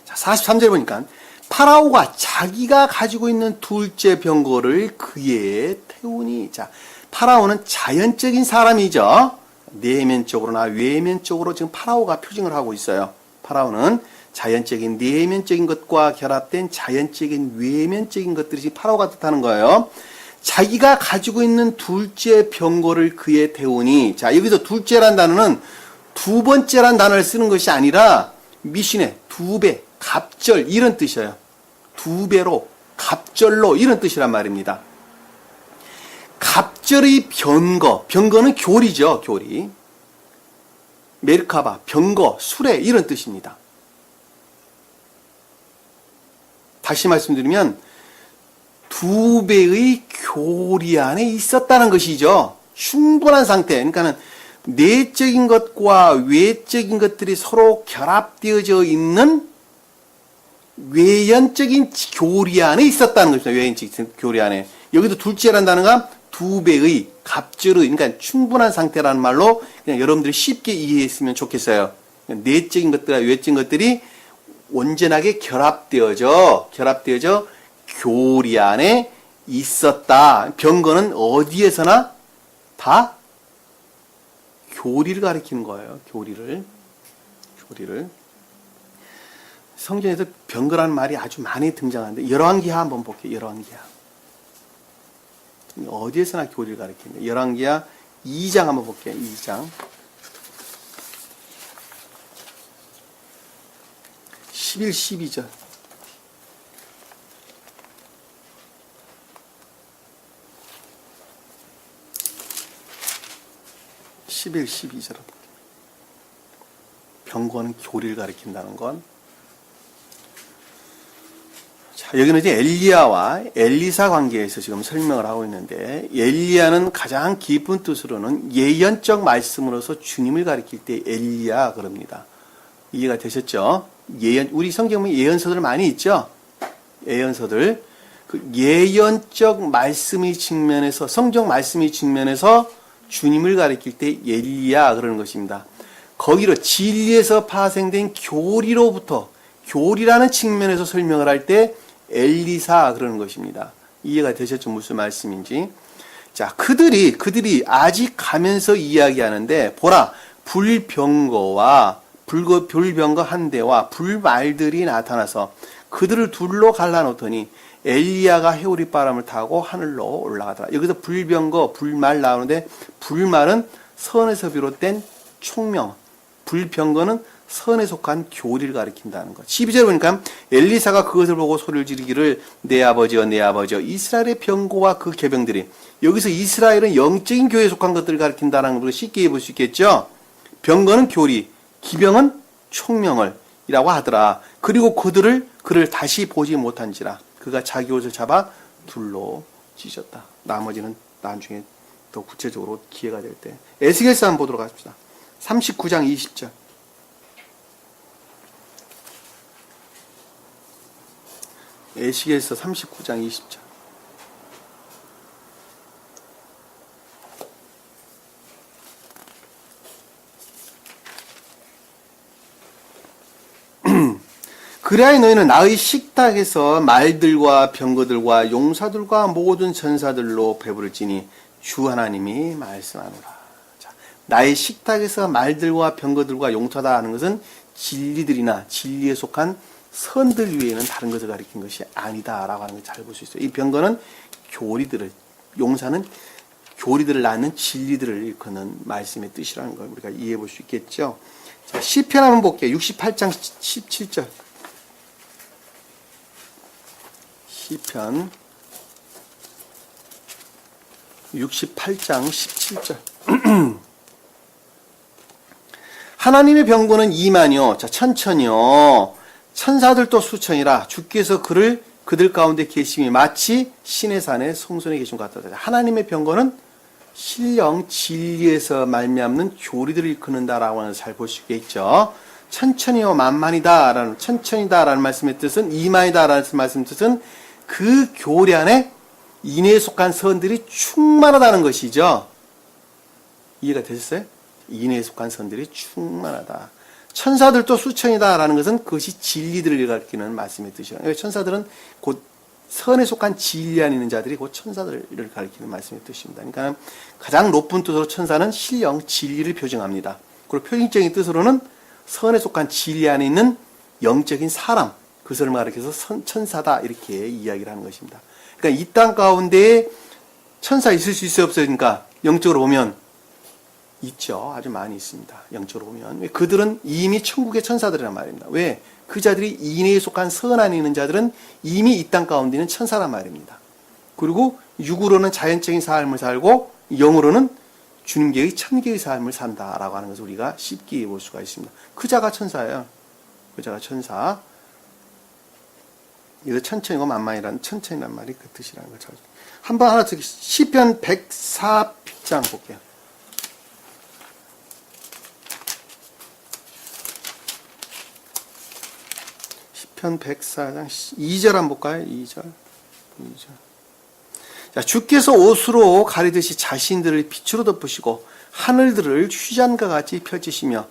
자, 43절에 보니까 파라오가 자기가 가지고 있는 둘째 병거를 그에 태우니. 자, 파라오는 자연적인 사람이죠. 내면적으로나 외면적으로 지금 파라오가 표징을 하고 있어요. 파라오는 자연적인 내면적인 것과 결합된 자연적인 외면적인 것들이 파라오가 뜻하는 거예요. 자기가 가지고 있는 둘째 병거를 그에 태우니. 자, 여기서 둘째란 단어는 두 번째란 단어를 쓰는 것이 아니라 미신의 두 배, 갑절 이런 뜻이에요. 두 배로, 갑절로 이런 뜻이란 말입니다. 갑절의 병거는 교리죠. 교리. 메르카바, 병거, 수레 이런 뜻입니다. 다시 말씀드리면 두 배의 교리 안에 있었다는 것이죠. 충분한 상태. 그러니까는 내적인 것과 외적인 것들이 서로 결합되어져 있는 외연적인 교리 안에 있었다는 것입니다. 외연적인 교리 안에. 여기도 둘째라는 단어가 두 배의 갑절의, 그러니까 충분한 상태라는 말로 그냥 여러분들이 쉽게 이해했으면 좋겠어요. 내적인 것들과 외적인 것들이 온전하게 결합되어져 교리 안에 있었다. 병거는 어디에서나 다 교리를 가리키는 거예요. 교리를. 성경에서 병거라는 말이 아주 많이 등장하는데 열왕기하 한번 볼게요. 열왕기하. 어디에서나 교리를 가리키는데 열왕기하 2장 한번 볼게요. 2장. 11, 12절. 11, 12절. 병거는 교리를 가리킨다는 건. 자, 여기는 이제 엘리야와 엘리사 관계에서 지금 설명을 하고 있는데, 엘리야는 가장 깊은 뜻으로는 예언적 말씀으로서 주님을 가리킬 때 엘리야 그럽니다. 이해가 되셨죠? 우리 성경에 예언서들 많이 있죠? 예언서들. 그 예언적 말씀의 측면에서, 성경 말씀의 측면에서 주님을 가리킬 때 엘리야 그러는 것입니다. 거기로 진리에서 파생된 교리로부터, 교리라는 측면에서 설명을 할 때 엘리사 그러는 것입니다. 이해가 되셨죠? 무슨 말씀인지. 자, 그들이 아직 가면서 이야기하는데, 보라, 불병거와 불병거 한 대와 불말들이 나타나서 그들을 둘로 갈라놓더니 엘리야가 해오리 바람을 타고 하늘로 올라가더라. 여기서 불병거, 불말 나오는데, 불말은 선에서 비롯된 총명, 불병거는 선에 속한 교리를 가리킨다는 것. 12절 보니까 엘리사가 그것을 보고 소리를 지르기를 내 아버지여 내 아버지여 이스라엘의 병거와 그 계병들이, 여기서 이스라엘은 영적인 교회에 속한 것들을 가리킨다는 것을 쉽게 볼 수 있겠죠. 병거는 교리, 기병은 총명을 이라고 하더라. 그리고 그를 다시 보지 못한지라 그가 자기 옷을 잡아 둘로 찢었다. 나머지는 나중에 더 구체적으로 기회가 될 때. 에스겔서 한번 보도록 하십시다. 39장 20절. 에스겔서 39장 20절. 그리하여 너희는 나의 식탁에서 말들과 병거들과 용사들과 모든 전사들로 배부를지니 주 하나님이 말씀하노라. 자, 나의 식탁에서 말들과 병거들과 용사다 하는 것은 진리들이나 진리에 속한 선들 위에는 다른 것을 가리킨 것이 아니다라고 하는 걸 잘 볼 수 있어요. 이 병거는 교리들을, 용사는 교리들을 낳는 진리들을 일컫는 말씀의 뜻이라는 걸 우리가 이해해 볼 수 있겠죠. 자, 시편 한번 볼게요. 68장 17절. 시편 68장 17절. 하나님의 병거는 2만이요. 자, 천천이요. 천사들도 수천이라 주께서 그들 가운데 계심이 마치 신의 산에 성소에 계신 것 같다. 하나님의 병거는 신령 진리에서 말미암는 교리들을 일컫는다라고 하는 잘 볼 수 있겠죠. 천천히요 만만이다라는, 천천이다라는 말씀의 뜻은, 이만이다라는 말씀의 뜻은 그 교리 안에 인애에 속한 선들이 충만하다는 것이죠. 이해가 되셨어요? 인애에 속한 선들이 충만하다. 천사들도 수천이다라는 것은 그것이 진리들을 가리키는 말씀의 뜻이에요. 천사들은 곧 선에 속한 진리 안에 있는 자들이 곧 천사들을 가리키는 말씀의 뜻입니다. 그러니까 가장 높은 뜻으로 천사는 신령 진리를 표정합니다. 그리고 표준적인 뜻으로는 선에 속한 진리 안에 있는 영적인 사람, 그것을 가리켜서 천사다 이렇게 이야기를 하는 것입니다. 그러니까 이 땅 가운데에 천사 있을 수 있어요, 없어요? 그러니까 영적으로 보면 있죠. 아주 많이 있습니다. 영적으로 보면. 그들은 이미 천국의 천사들이란 말입니다. 왜? 그 자들이 인애에 속한 선 안에 있는 자들은 이미 이 땅 가운데 있는 천사란 말입니다. 그리고 육으로는 자연적인 삶을 살고 영으로는 주님께의 천계의 삶을 산다라고 하는 것을 우리가 쉽게 볼 수가 있습니다. 그 자가 천사예요. 그 자가 천사. 이거 천천히고 만만이라는, 천천이란 말이 그 뜻이라는 걸 잘. 한번 하나 더 시편 104장 볼게요. 시편 104장 2절 한번 볼까요? 2절. 자, 주께서 옷으로 가리듯이 자신들을 빛으로 덮으시고 하늘들을 휴잔과 같이 펼치시며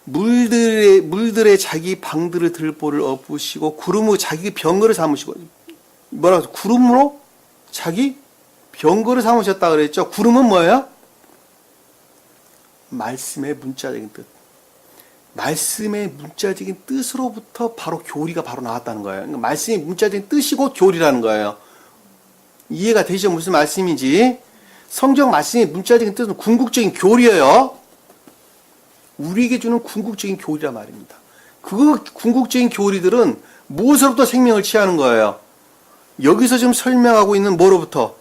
물들의 자기 방들의 들보를 엎으시고 구름으로 자기 병거를 삼으시고, 뭐라고 구름으로 자기 병거를 삼으셨다 그랬죠. 구름은 뭐예요? 말씀의 문자적인 뜻. 말씀의 문자적인 뜻으로부터 바로 교리가 바로 나왔다는 거예요. 그러니까 말씀의 문자적인 뜻이고 교리라는 거예요. 이해가 되시죠? 무슨 말씀인지. 성경 말씀의 문자적인 뜻은 궁극적인 교리예요. 우리에게 주는 궁극적인 교리란 말입니다. 그 궁극적인 교리들은 무엇으로부터 생명을 취하는 거예요? 여기서 지금 설명하고 있는 뭐로부터?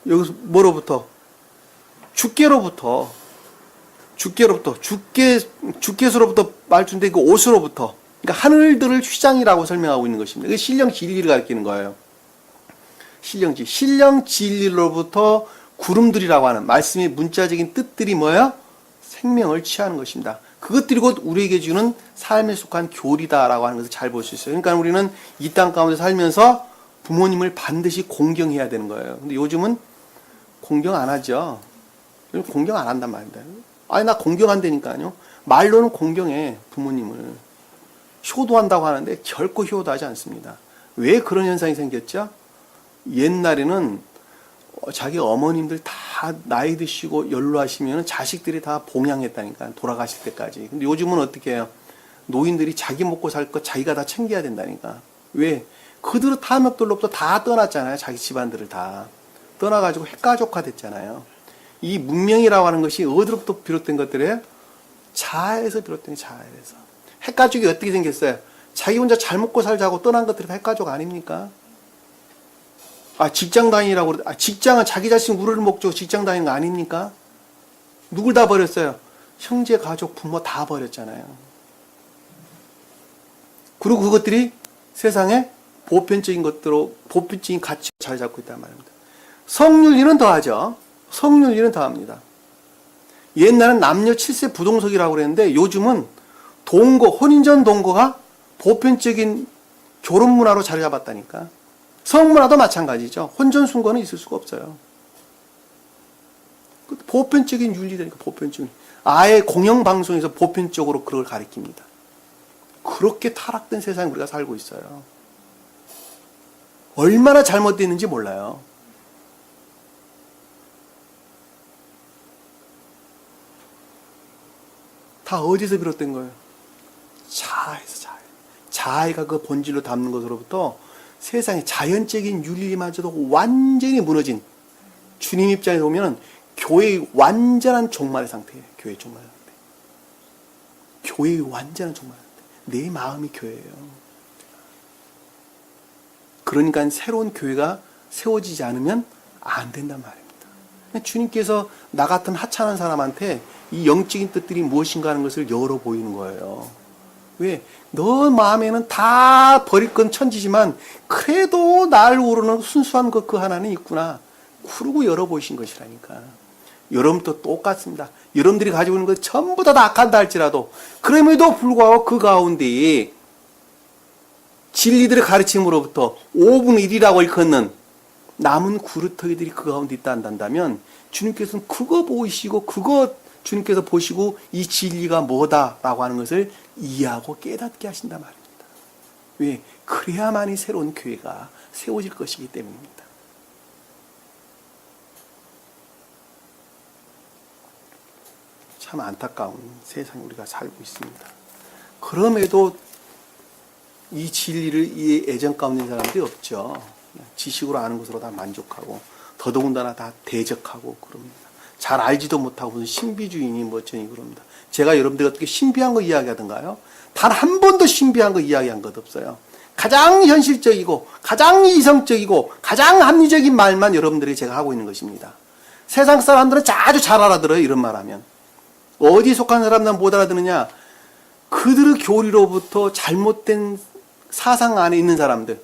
여기서 뭐로부터? 주께로부터. 주께서로부터 말준데 그 옷으로부터. 그러니까 하늘들을 휘장이라고 설명하고 있는 것입니다. 이게 신령 진리를 가리키는 거예요. 신령 진리로부터 구름들이라고 하는 말씀의 문자적인 뜻들이 뭐예요? 생명을 취하는 것입니다. 그것들이 곧 우리에게 주는 삶에 속한 교리다라고 하는 것을 잘 볼 수 있어요. 그러니까 우리는 이 땅 가운데 살면서 부모님을 반드시 공경해야 되는 거예요. 근데 요즘은 공경 안 하죠. 공경 안 한단 말입니다. 아니, 나 공경한다니까요. 말로는 공경해, 부모님을. 효도한다고 하는데 결코 효도하지 않습니다. 왜 그런 현상이 생겼죠? 옛날에는 자기 어머님들 다 나이 드시고 연로하시면 자식들이 다 봉양했다니까, 돌아가실 때까지. 근데 요즘은 어떻게 해요? 노인들이 자기 먹고 살 거 자기가 다 챙겨야 된다니까. 왜? 그들 탐욕들로부터 다 떠났잖아요. 자기 집안들을 다 떠나가지고 핵가족화 됐잖아요. 이 문명이라고 하는 것이 어디로부터 비롯된 것들이에요? 자아에서 비롯된 자아에서. 핵가족이 어떻게 생겼어요? 자기 혼자 잘 먹고 살자고 떠난 것들이 다 핵가족 아닙니까? 직장 다니라고 그러는데, 직장은 자기 자신 우르르 목적으로 직장 다니는 거 아닙니까? 누굴 다 버렸어요? 형제, 가족, 부모 다 버렸잖아요. 그리고 그것들이 세상에 보편적인 것들로, 보편적인 가치를 잘 잡고 있단 말입니다. 성윤리는 더하죠. 성윤리는 더합니다. 옛날엔 남녀 7세 부동석이라고 그랬는데 요즘은 동거, 혼인전 동거가 보편적인 결혼 문화로 자리 잡았다니까. 성문화도 마찬가지죠. 혼전 순거는 있을 수가 없어요. 보편적인 윤리라니까, 보편적인. 아예 공영방송에서 보편적으로 그걸 가리킵니다. 그렇게 타락된 세상에 우리가 살고 있어요. 얼마나 잘못됐는지 몰라요. 다 어디서 비롯된 거예요? 자아에서 자아. 자아가 그 본질로 담는 것으로부터 세상의 자연적인 윤리마저도 완전히 무너진, 주님 입장에서 보면 교회의 완전한 종말의 상태예요. 교회의 종말의 상태. 교회의 완전한 종말의 상태. 내 마음이 교회예요. 그러니까 새로운 교회가 세워지지 않으면 안 된단 말입니다. 주님께서 나 같은 하찮은 사람한테 이 영적인 뜻들이 무엇인가 하는 것을 열어 보이는 거예요. 왜? 너 마음에는 다 버릴 건 천지지만 그래도 날 오르는 순수한 그 하나는 있구나. 그러고 열어보신 것이라니까. 여러분도 똑같습니다. 여러분들이 가지고 있는 것 전부 다 악한다 할지라도 그럼에도 불구하고 그 가운데에 진리들의 가르침으로부터 5분의 1이라고 일컫는 남은 구루터기들이 그 가운데 있다 한다면 주님께서는 그거 보이시고 그거 주님께서 보시고 이 진리가 뭐다라고 하는 것을 이해하고 깨닫게 하신단 말입니다. 왜? 그래야만이 새로운 교회가 세워질 것이기 때문입니다. 참 안타까운 세상에 우리가 살고 있습니다. 그럼에도 이 진리를 이 애정 가운데 있는 사람들이 없죠. 지식으로 아는 것으로 다 만족하고 더더군다나 다 대적하고 그럽니다. 잘 알지도 못하고 무슨 신비주의니 뭐쩌니 그럽니다. 제가 여러분들이 어떻게 신비한 거 이야기하던가요? 단 한 번도 신비한 거 이야기한 것 없어요. 가장 현실적이고 가장 이성적이고 가장 합리적인 말만 여러분들이 제가 하고 있는 것입니다. 세상 사람들은 아주 잘 알아들어요. 이런 말하면. 어디에 속한 사람들은 못 알아듣느냐? 그들의 교리로부터 잘못된 사상 안에 있는 사람들,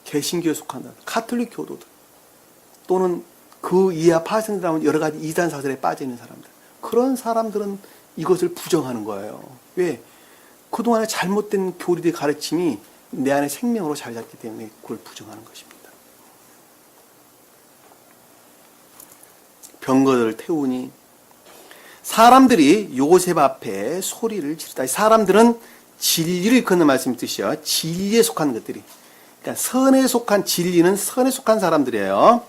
개신교에 속한 사람들, 카톨릭 교도들 또는 그 이하 파생들하면 여러 가지 이단 사설에 빠져 있는 사람들, 그런 사람들은 이것을 부정하는 거예요. 왜? 그동안의 잘못된 교리의 가르침이 내 안에 생명으로 자리 잡기 때문에 그걸 부정하는 것입니다. 병거를 태우니 사람들이 요셉 앞에 소리를 지르다. 사람들은 진리를 걷는 말씀이 뜻이요. 진리에 속한 것들이. 그러니까 선에 속한 진리는 선에 속한 사람들이에요.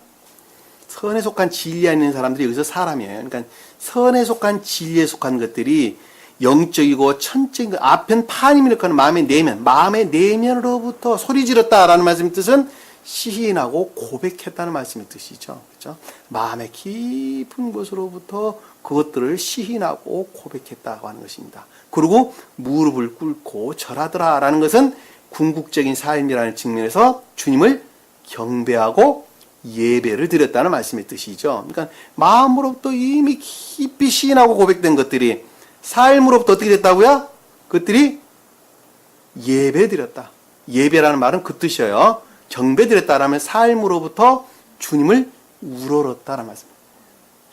선에 속한 진리 안에 있는 사람들이 여기서 사람이에요. 그러니까 선에 속한 진리에 속한 것들이 영적이고 천적인 것, 아편 파님을 일컫는 마음의 내면, 마음의 내면으로부터 소리 지렀다라는 말씀의 뜻은 시인하고 고백했다는 말씀의 뜻이죠. 그렇죠? 마음의 깊은 곳으로부터 그것들을 시인하고 고백했다고 하는 것입니다. 그리고 무릎을 꿇고 절하더라라는 것은 궁극적인 삶이라는 측면에서 주님을 경배하고 예배를 드렸다는 말씀의 뜻이죠. 그러니까 마음으로부터 이미 깊이 시인하고 고백된 것들이 삶으로부터 어떻게 됐다고요? 그것들이 예배드렸다. 예배라는 말은 그 뜻이에요. 경배드렸다라면 삶으로부터 주님을 우러렀다라는 말씀입니다.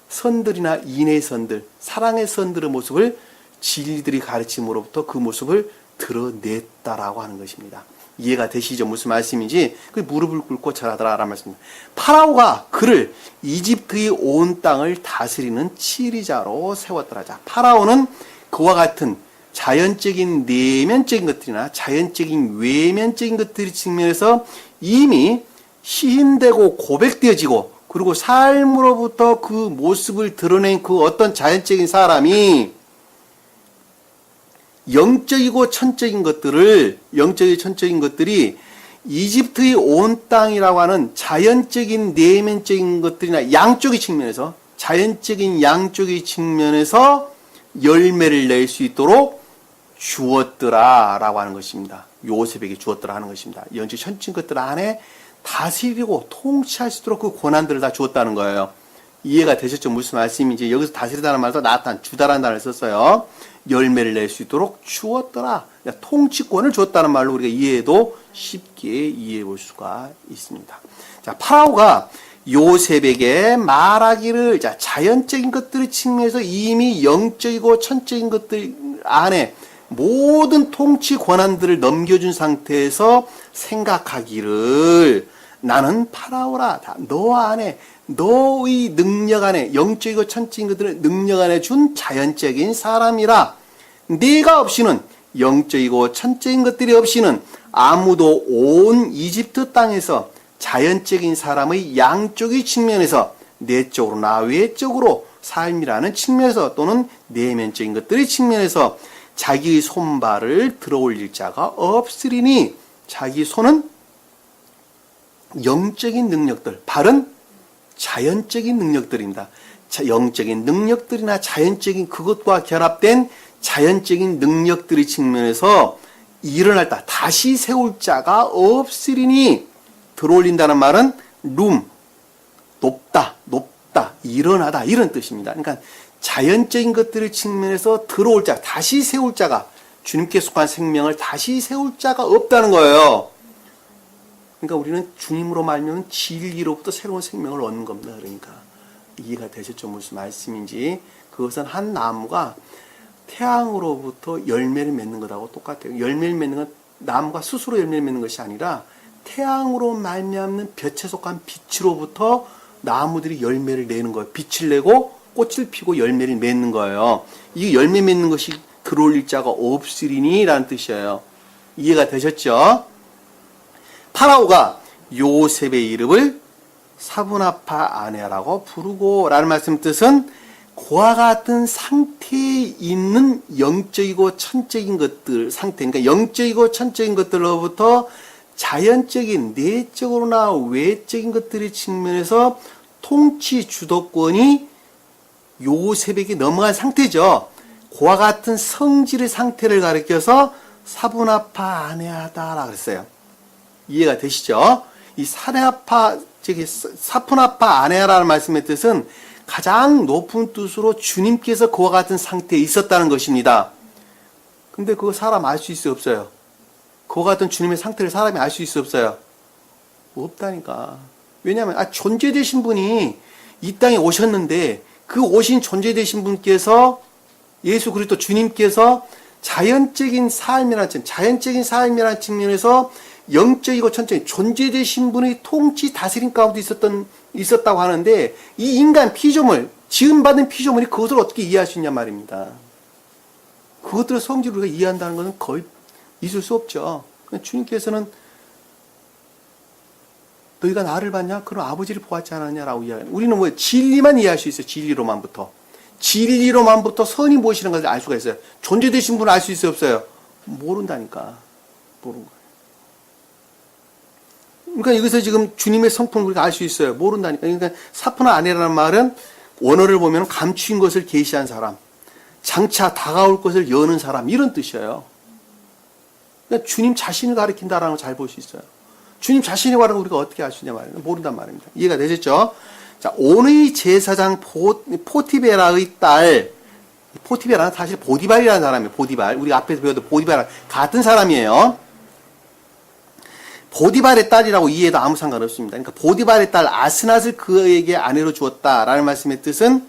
선들이나 인의 선들, 사랑의 선들의 모습을 진리들이 가르침으로부터 그 모습을 드러냈다라고 하는 것입니다. 이해가 되시죠? 무슨 말씀인지. 그 무릎을 꿇고 절하더라라는 말씀입니다. 파라오가 그를 이집트의 온 땅을 다스리는 치리자로 세웠더라. 자, 파라오는 그와 같은 자연적인 내면적인 것들이나 자연적인 외면적인 것들이 측면에서 이미 시인되고 고백되어지고 그리고 삶으로부터 그 모습을 드러낸 그 어떤 자연적인 사람이 영적이고 천적인 것들을, 영적이고 천적인 것들이 이집트의 온 땅이라고 하는 자연적인 내면적인 것들이나 양쪽의 측면에서, 자연적인 양쪽의 측면에서 열매를 낼 수 있도록 주었더라 라고 하는 것입니다. 요셉에게 주었더라 하는 것입니다. 영적 천적인 것들 안에 다스리고 통치할 수 있도록 그 권한들을 다 주었다는 거예요. 이해가 되셨죠? 무슨 말씀인지. 여기서 다스리다는 말도 나타난 주다라는 단어를 썼어요. 열매를 낼 수 있도록 주었더라. 통치권을 줬다는 말로 우리가 이해해도 쉽게 이해해 볼 수가 있습니다. 자, 파라오가 요셉에게 말하기를, 자, 자연적인 것들의 측면에서 이미 영적이고 천적인 것들 안에 모든 통치 권한들을 넘겨준 상태에서 생각하기를, 나는 파라오라. 너 안에, 너의 능력 안에, 영적이고 천적인 것들을 능력 안에 준 자연적인 사람이라. 네가 없이는, 영적이고 천적인 것들이 없이는 아무도 온 이집트 땅에서 자연적인 사람의 양쪽의 측면에서, 내적으로나 외적으로 삶이라는 측면에서 또는 내면적인 것들의 측면에서 자기의 손발을 들어올릴 자가 없으리니, 자기 손은 영적인 능력들, 발은 자연적인 능력들입니다. 영적인 능력들이나 자연적인 그것과 결합된 자연적인 능력들의 측면에서 일어났다. 다시 세울 자가 없으리니, 들어올린다는 말은 높다, 일어나다 이런 뜻입니다. 그러니까 자연적인 것들의 측면에서 들어올 자, 다시 세울 자가, 주님께 속한 생명을 다시 세울 자가 없다는 거예요. 그러니까 우리는 주님으로 말미암아 진리로부터 새로운 생명을 얻는 겁니다. 그러니까 이해가 되셨죠? 무슨 말씀인지. 그것은 한 나무가 태양으로부터 열매를 맺는 것하고 똑같아요. 열매를 맺는 건 나무가 스스로 열매를 맺는 것이 아니라 태양으로 말미암는 볕에 속한 빛으로부터 나무들이 열매를 내는 거예요. 빛을 내고 꽃을 피고 열매를 맺는 거예요. 이 열매 맺는 것이 들어올릴 자가 없으리니 라는 뜻이에요. 이해가 되셨죠? 파라오가 요셉의 이름을 사브나파 아내라고 부르고 라는 말씀 뜻은 그와 같은 상태에 있는 영적이고 천적인 것들 상태, 그러니까 영적이고 천적인 것들로부터 자연적인 내적으로나 외적인 것들의 측면에서 통치 주도권이 요셉에게 넘어간 상태죠. 그와 같은 성질의 상태를 가리켜서 사브나파 아내하다라 그랬어요. 이해가 되시죠? 이 사푸나파 아내라는 말씀의 뜻은 가장 높은 뜻으로 주님께서 그와 같은 상태에 있었다는 것입니다. 근데 그거 사람 알 수 있어요, 없어요? 그와 같은 주님의 상태를 사람이 알 수 있어요, 없어요? 없다니까. 왜냐하면 존재되신 분이 이 땅에 오셨는데 그 오신 존재되신 분께서, 예수 그리스도 주님께서 자연적인 삶이라는 측면에서 영적이고 천적인 존재되신 분의 통치 다스림 가운데 있었다고 하는데, 이 인간 피조물, 지음받은 피조물이 그것을 어떻게 이해할 수 있냐 말입니다. 그것들의 성질을 우리가 이해한다는 것은 거의 있을 수 없죠. 주님께서는 너희가 나를 봤냐? 그럼 아버지를 보았지 않았냐라고 이야기해요. 우리는 뭐 진리만 이해할 수 있어요. 진리로만부터 선이 무엇이라는 것을 알 수가 있어요. 존재되신 분을 알 수 있어요, 없어요? 모른다니까. 모르는 거예요. 그러니까 여기서 지금 주님의 성품을 우리가 알 수 있어요. 모른다니까. 그러니까 사푸나 아내라는 말은 원어를 보면 감추인 것을 계시한 사람, 장차 다가올 것을 여는 사람, 이런 뜻이에요. 그러니까 주님 자신을 가리킨다라는 걸 잘 볼 수 있어요. 주님 자신에 관한 걸 우리가 어떻게 알 수 있냐 말이에요. 모른단 말입니다. 이해가 되셨죠? 자, 온의 제사장 포티베라의 딸, 포티베라는 사실 보디발이라는 사람이에요. 보디발. 우리 앞에서 배웠던 보디발이랑 같은 사람이에요. 보디발의 딸이라고 이해해도 아무 상관없습니다. 그러니까 보디발의 딸 아스낫을 그에게 아내로 주었다라는 말씀의 뜻은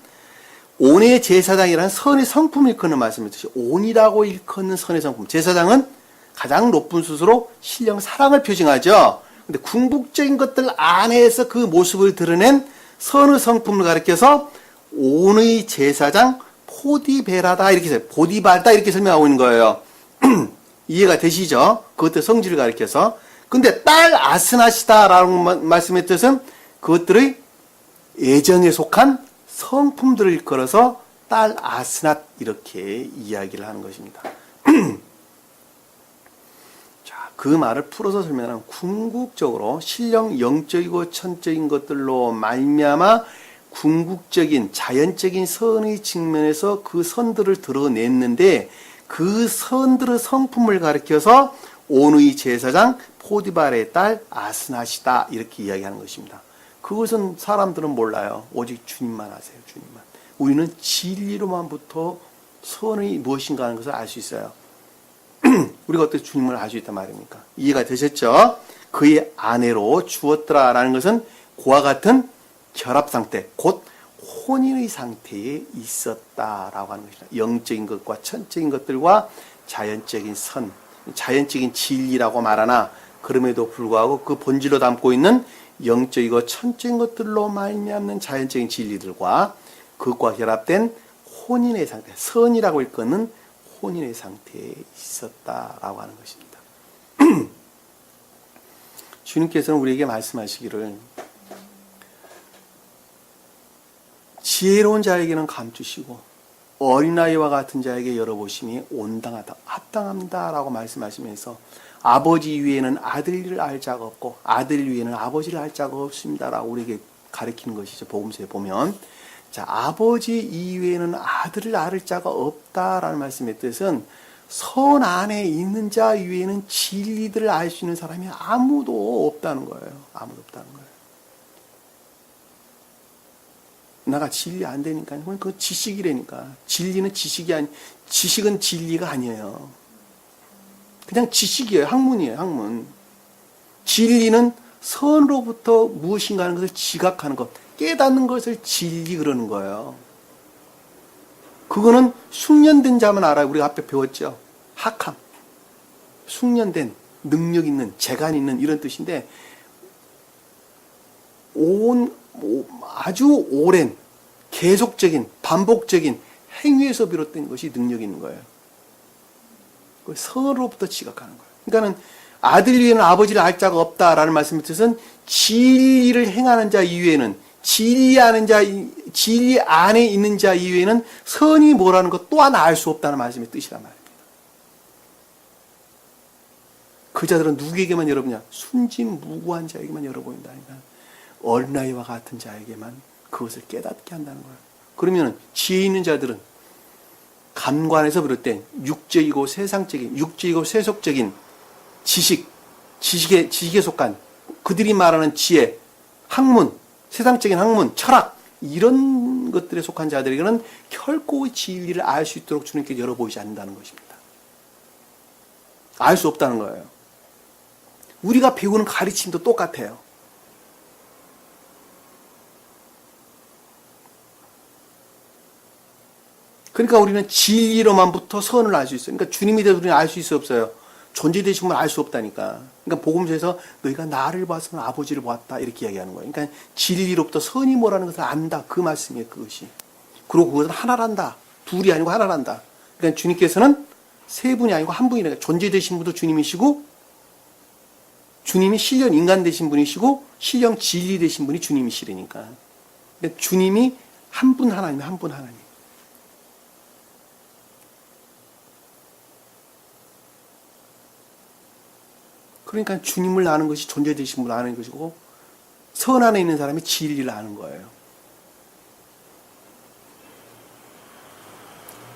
온의 제사장이라는 선의 성품을 일컫는 말씀의 뜻이 온이라고 일컫는 선의 성품. 제사장은 가장 높은 수수로 신령 사랑을 표징하죠. 근데 궁극적인 것들 안에서 그 모습을 드러낸 선의 성품을 가리켜서 온의 제사장 포디베라다 이렇게 해서 보디발다 이렇게 설명하고 있는 거예요. 이해가 되시죠? 그것들 성질을 가리켜서. 근데 딸 아스낫이다라는 말씀의 뜻은 그것들의 애정에 속한 성품들을 일컬어서 딸 아스낫 이렇게 이야기를 하는 것입니다. 자, 그 말을 풀어서 설명하면 궁극적으로 신령 영적이고 천적인 것들로 말미암아 궁극적인 자연적인 선의 측면에서 그 선들을 드러냈는데 그 선들의 성품을 가리켜서 온의 제사장 포디발의 딸 아스낫이다 이렇게 이야기하는 것입니다. 그것은 사람들은 몰라요. 오직 주님만 아세요. 주님만. 우리는 진리로만부터 선이 무엇인가 하는 것을 알 수 있어요. 우리가 어떻게 주님을 알 수 있단 말입니까? 이해가 되셨죠? 그의 아내로 주었더라라는 것은 그와 같은 결합 상태, 곧 혼인의 상태에 있었다라고 하는 것이다. 영적인 것과 천적인 것들과 자연적인 선, 자연적인 진리라고 말하나 그럼에도 불구하고 그 본질로 담고 있는 영적이고 천적인 것들로 말미암는 자연적인 진리들과 그것과 결합된 혼인의 상태, 선이라고 일컫는 혼인의 상태에 있었다라고 하는 것입니다. 주님께서는 우리에게 말씀하시기를 지혜로운 자에게는 감추시고 어린아이와 같은 자에게 열어보심이 온당하다, 합당합니다 라고 말씀하시면서 아버지 위에는 아들을 알 자가 없고 아들 위에는 아버지를 알 자가 없습니다 라고 우리에게 가르치는 것이죠. 복음서에 보면 자, 아버지 이외에는 아들을 알 자가 없다라는 말씀의 뜻은 선 안에 있는 자 위에는 진리들을 알 수 있는 사람이 아무도 없다는 거예요. 아무도 없다는 거예요. 나가 진리 안 되니까 그건 지식이라니까. 진리는 지식은 진리가 아니에요. 그냥 지식이에요. 학문이에요. 학문. 진리는 선으로부터 무엇인가 하는 것을 지각하는 것, 깨닫는 것을 진리 그러는 거예요. 그거는 숙련된 자만 알아요. 우리가 앞에 배웠죠. 학함. 숙련된, 능력 있는, 재간 있는 이런 뜻인데 아주 오랜, 계속적인, 반복적인 행위에서 비롯된 것이 능력 있는 거예요. 선으로부터 지각하는 거예요. 그러니까는 아들 위에는 아버지를 알 자가 없다라는 말씀의 뜻은 진리를 행하는 자 이외에는 진리 안에 있는 자 이외에는 선이 뭐라는 것 또한 알 수 없다는 말씀의 뜻이란 말입니다. 그 자들은 누구에게만 열어보냐? 순진무구한 자에게만 열어보인다니까. 어린아이와 같은 자에게만 그것을 깨닫게 한다는 거예요. 그러면 지혜 있는 자들은 감관에서 비롯된 육적이고 세상적인, 육적이고 세속적인 지식에 속한 그들이 말하는 지혜, 학문, 세상적인 학문, 철학 이런 것들에 속한 자들에게는 결코 진리를 알 수 있도록 주님께 열어보이지 않는다는 것입니다. 알 수 없다는 거예요. 우리가 배우는 가르침도 똑같아요. 그러니까 우리는 진리로만부터 선을 알 수 있어요. 그러니까 주님이 대해서 우리는 알 수 있어 없어요. 존재되신 걸 알 수 없다니까. 그러니까 복음서에서 너희가 나를 봤으면 아버지를 보았다 이렇게 이야기하는 거예요. 그러니까 진리로부터 선이 뭐라는 것을 안다. 그 말씀이에요. 그것이. 그리고 그것은 하나란다. 둘이 아니고 하나란다. 그러니까 주님께서는 세 분이 아니고 한 분이라. 존재되신 분도 주님이시고 주님이 신령 인간 되신 분이시고 신령 진리 되신 분이 주님이시라니까. 그러니까 주님이 한 분 하나님, 한 분 하나님. 그러니까 주님을 아는 것이 존재되신 분을 아는 것이고 선 안에 있는 사람이 진리를 아는 거예요.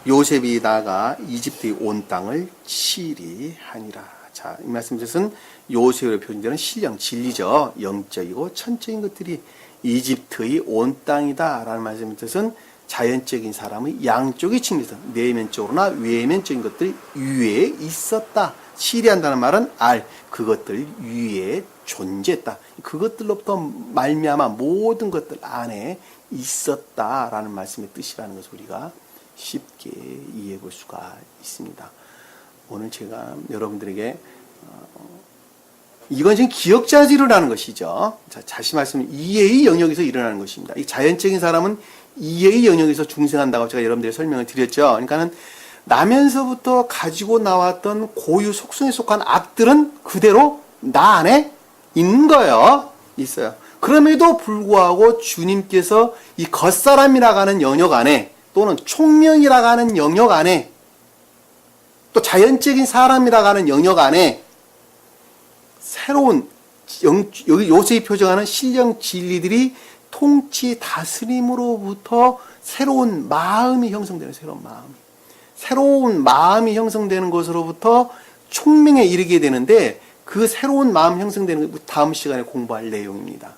요셉이 나가 이집트의 온 땅을 치리하니라. 자, 이 말씀 뜻은 요셉으로 표현되는 신령 진리죠. 영적이고 천적인 것들이 이집트의 온 땅이다 라는 말씀의 뜻은 자연적인 사람의 양쪽의 측면에서 내면적으로나 외면적인 것들이 위에 있었다. 시리한다는 말은 그것들 위에 존재했다. 그것들로부터 말미암아 모든 것들 안에 있었다라는 말씀의 뜻이라는 것을 우리가 쉽게 이해해 볼 수가 있습니다. 오늘 제가 여러분들에게 이건 지금 기억자에서 일어나는 것이죠. 자, 다시 말씀드리면 이해의 영역에서 일어나는 것입니다. 이 자연적인 사람은 이해의 영역에서 중생한다고 제가 여러분들에게 설명을 드렸죠. 그러니까는 나면서부터 가지고 나왔던 고유 속성에 속한 악들은 그대로 나 안에 있는 거예요. 있어요. 그럼에도 불구하고 주님께서 이 겉사람이라고 하는 영역 안에 또는 총명이라고 하는 영역 안에 또 자연적인 사람이라고 하는 영역 안에 새로운 여기 요셉이 표정하는 신령 진리들이 통치 다스림으로부터 새로운 마음이 형성되는 새로운 마음이 형성되는 것으로부터 총명에 이르게 되는데 그 새로운 마음 형성되는 것 다음 시간에 공부할 내용입니다.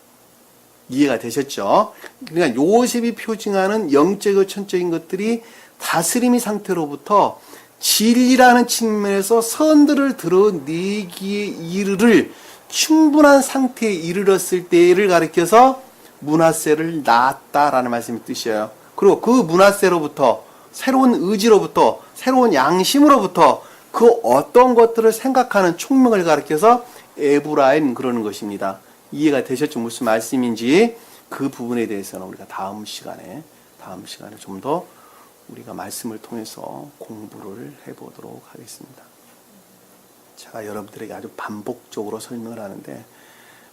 이해가 되셨죠? 그러니까 요셉이 표징하는 영적이고 천적인 것들이 다스림의 상태로부터 진리라는 측면에서 선들을 드러내기에 이르를 충분한 상태에 이르렀을 때를 가리켜서 문하세를 낳았다라는 말씀이 뜻이에요. 그리고 그 문하세로부터 새로운 의지로부터 새로운 양심으로부터 그 어떤 것들을 생각하는 총명을 가리켜서 에브라임 그러는 것입니다. 이해가 되셨죠? 무슨 말씀인지 그 부분에 대해서는 우리가 다음 시간에 좀 더 우리가 말씀을 통해서 공부를 해보도록 하겠습니다. 제가 여러분들에게 아주 반복적으로 설명을 하는데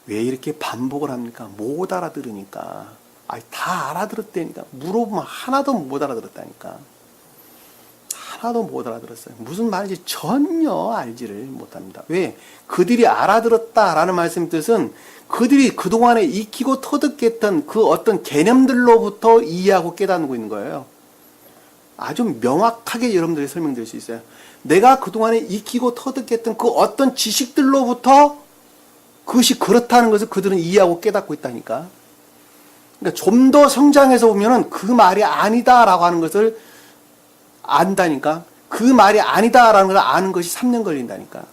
왜 이렇게 반복을 합니까? 못 알아들으니까. 다 알아들었다니까. 물어보면 하나도 못 알아들었다니까. 하나도 못 알아들었어요. 무슨 말인지 전혀 알지를 못합니다. 왜? 그들이 알아들었다라는 말씀의 뜻은 그들이 그동안에 익히고 터득했던 그 어떤 개념들로부터 이해하고 깨닫고 있는 거예요. 아주 명확하게 여러분들이 설명드릴 수 있어요. 내가 그동안에 익히고 터득했던 그 어떤 지식들로부터 그것이 그렇다는 것을 그들은 이해하고 깨닫고 있다니까. 그러니까 좀 더 성장해서 보면은 그 말이 아니다라고 하는 것을 안다니까. 그 말이 아니다라는 걸 아는 것이 3년 걸린다니까.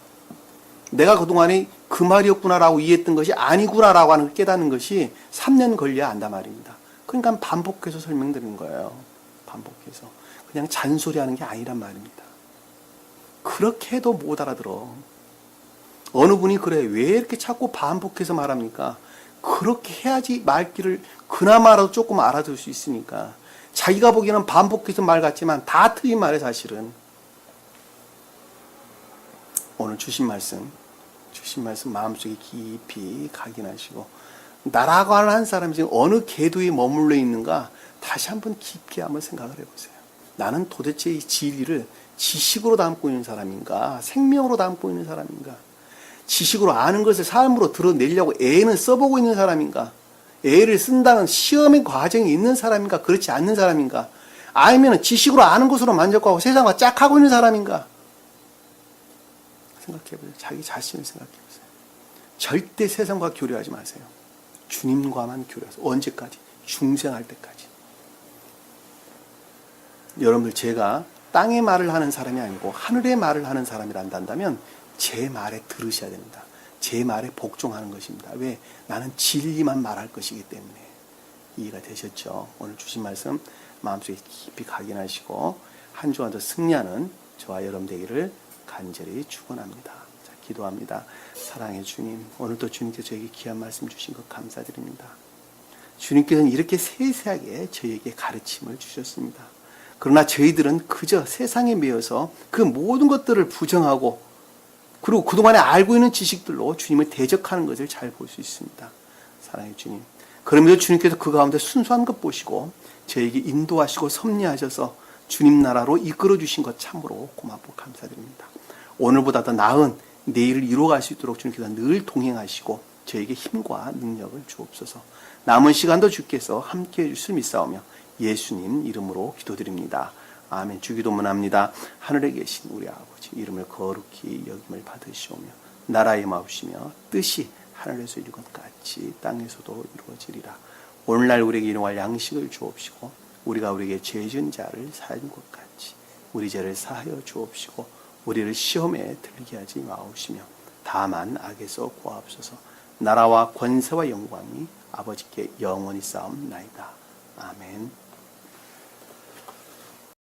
내가 그동안에 그 말이었구나라고 이해했던 것이 아니구나라고 하는 걸 깨닫는 것이 3년 걸려야 안다 말입니다. 그러니까 반복해서 설명드리는 거예요. 반복해서. 그냥 잔소리하는 게 아니란 말입니다. 그렇게 해도 못 알아들어. 어느 분이 그래. 왜 이렇게 자꾸 반복해서 말합니까? 그렇게 해야지 말귀를 그나마라도 조금 알아들을 수 있으니까. 자기가 보기에는 반복해서 말 같지만 다 틀린 말이에요, 사실은. 오늘 주신 말씀 마음속에 깊이 각인하시고 나라고 하는 사람이 지금 어느 궤도에 머물러 있는가 다시 한번 깊게 한번 생각을 해보세요. 나는 도대체 이 진리를 지식으로 담고 있는 사람인가 생명으로 담고 있는 사람인가 지식으로 아는 것을 삶으로 드러내려고 애는 써보고 있는 사람인가 애를 쓴다는 시험의 과정이 있는 사람인가 그렇지 않는 사람인가 아니면 지식으로 아는 것으로 만족하고 세상과 짝하고 있는 사람인가 생각해보세요. 자기 자신을 생각해보세요. 절대 세상과 교류하지 마세요. 주님과만 교류하세요. 언제까지? 중생할 때까지. 여러분들 제가 땅의 말을 하는 사람이 아니고 하늘의 말을 하는 사람이란다 한다면 제 말에 들으셔야 됩니다. 제 말에 복종하는 것입니다. 왜? 나는 진리만 말할 것이기 때문에. 이해가 되셨죠? 오늘 주신 말씀 마음속에 깊이 각인하시고 한 주간 더 승리하는 저와 여러분 되기를 간절히 축원합니다. 자, 기도합니다. 사랑의 주님, 오늘도 주님께서 저에게 귀한 말씀 주신 것 감사드립니다. 주님께서는 이렇게 세세하게 저에게 가르침을 주셨습니다. 그러나 저희들은 그저 세상에 매여서 그 모든 것들을 부정하고 그리고 그동안에 알고 있는 지식들로 주님을 대적하는 것을 잘 볼 수 있습니다. 사랑의 주님, 그러면서 주님께서 그 가운데 순수한 것 보시고 저에게 인도하시고 섭리하셔서 주님 나라로 이끌어 주신 것 참으로 고맙고 감사드립니다. 오늘보다 더 나은 내일을 이루어갈 수 있도록 주님께서 늘 동행하시고 저에게 힘과 능력을 주옵소서. 남은 시간도 주께서 함께해 주실 믿사오며 예수님 이름으로 기도드립니다. 아멘. 주기도문합니다. 하늘에 계신 우리 아버지 이름을 거룩히 여김을 받으시오며 나라의 마옵시며 뜻이 하늘에서 이룬 것 같이 땅에서도 이루어지리라. 오늘날 우리에게 일용할 양식을 주옵시고 우리가 우리에게 죄 지은 자를 사한 것 같이 우리 죄를 사하여 주옵시고 우리를 시험에 들게 하지 마옵시며 다만 악에서 구하옵소서. 나라와 권세와 영광이 아버지께 영원히 쌓옵나이다. 아멘.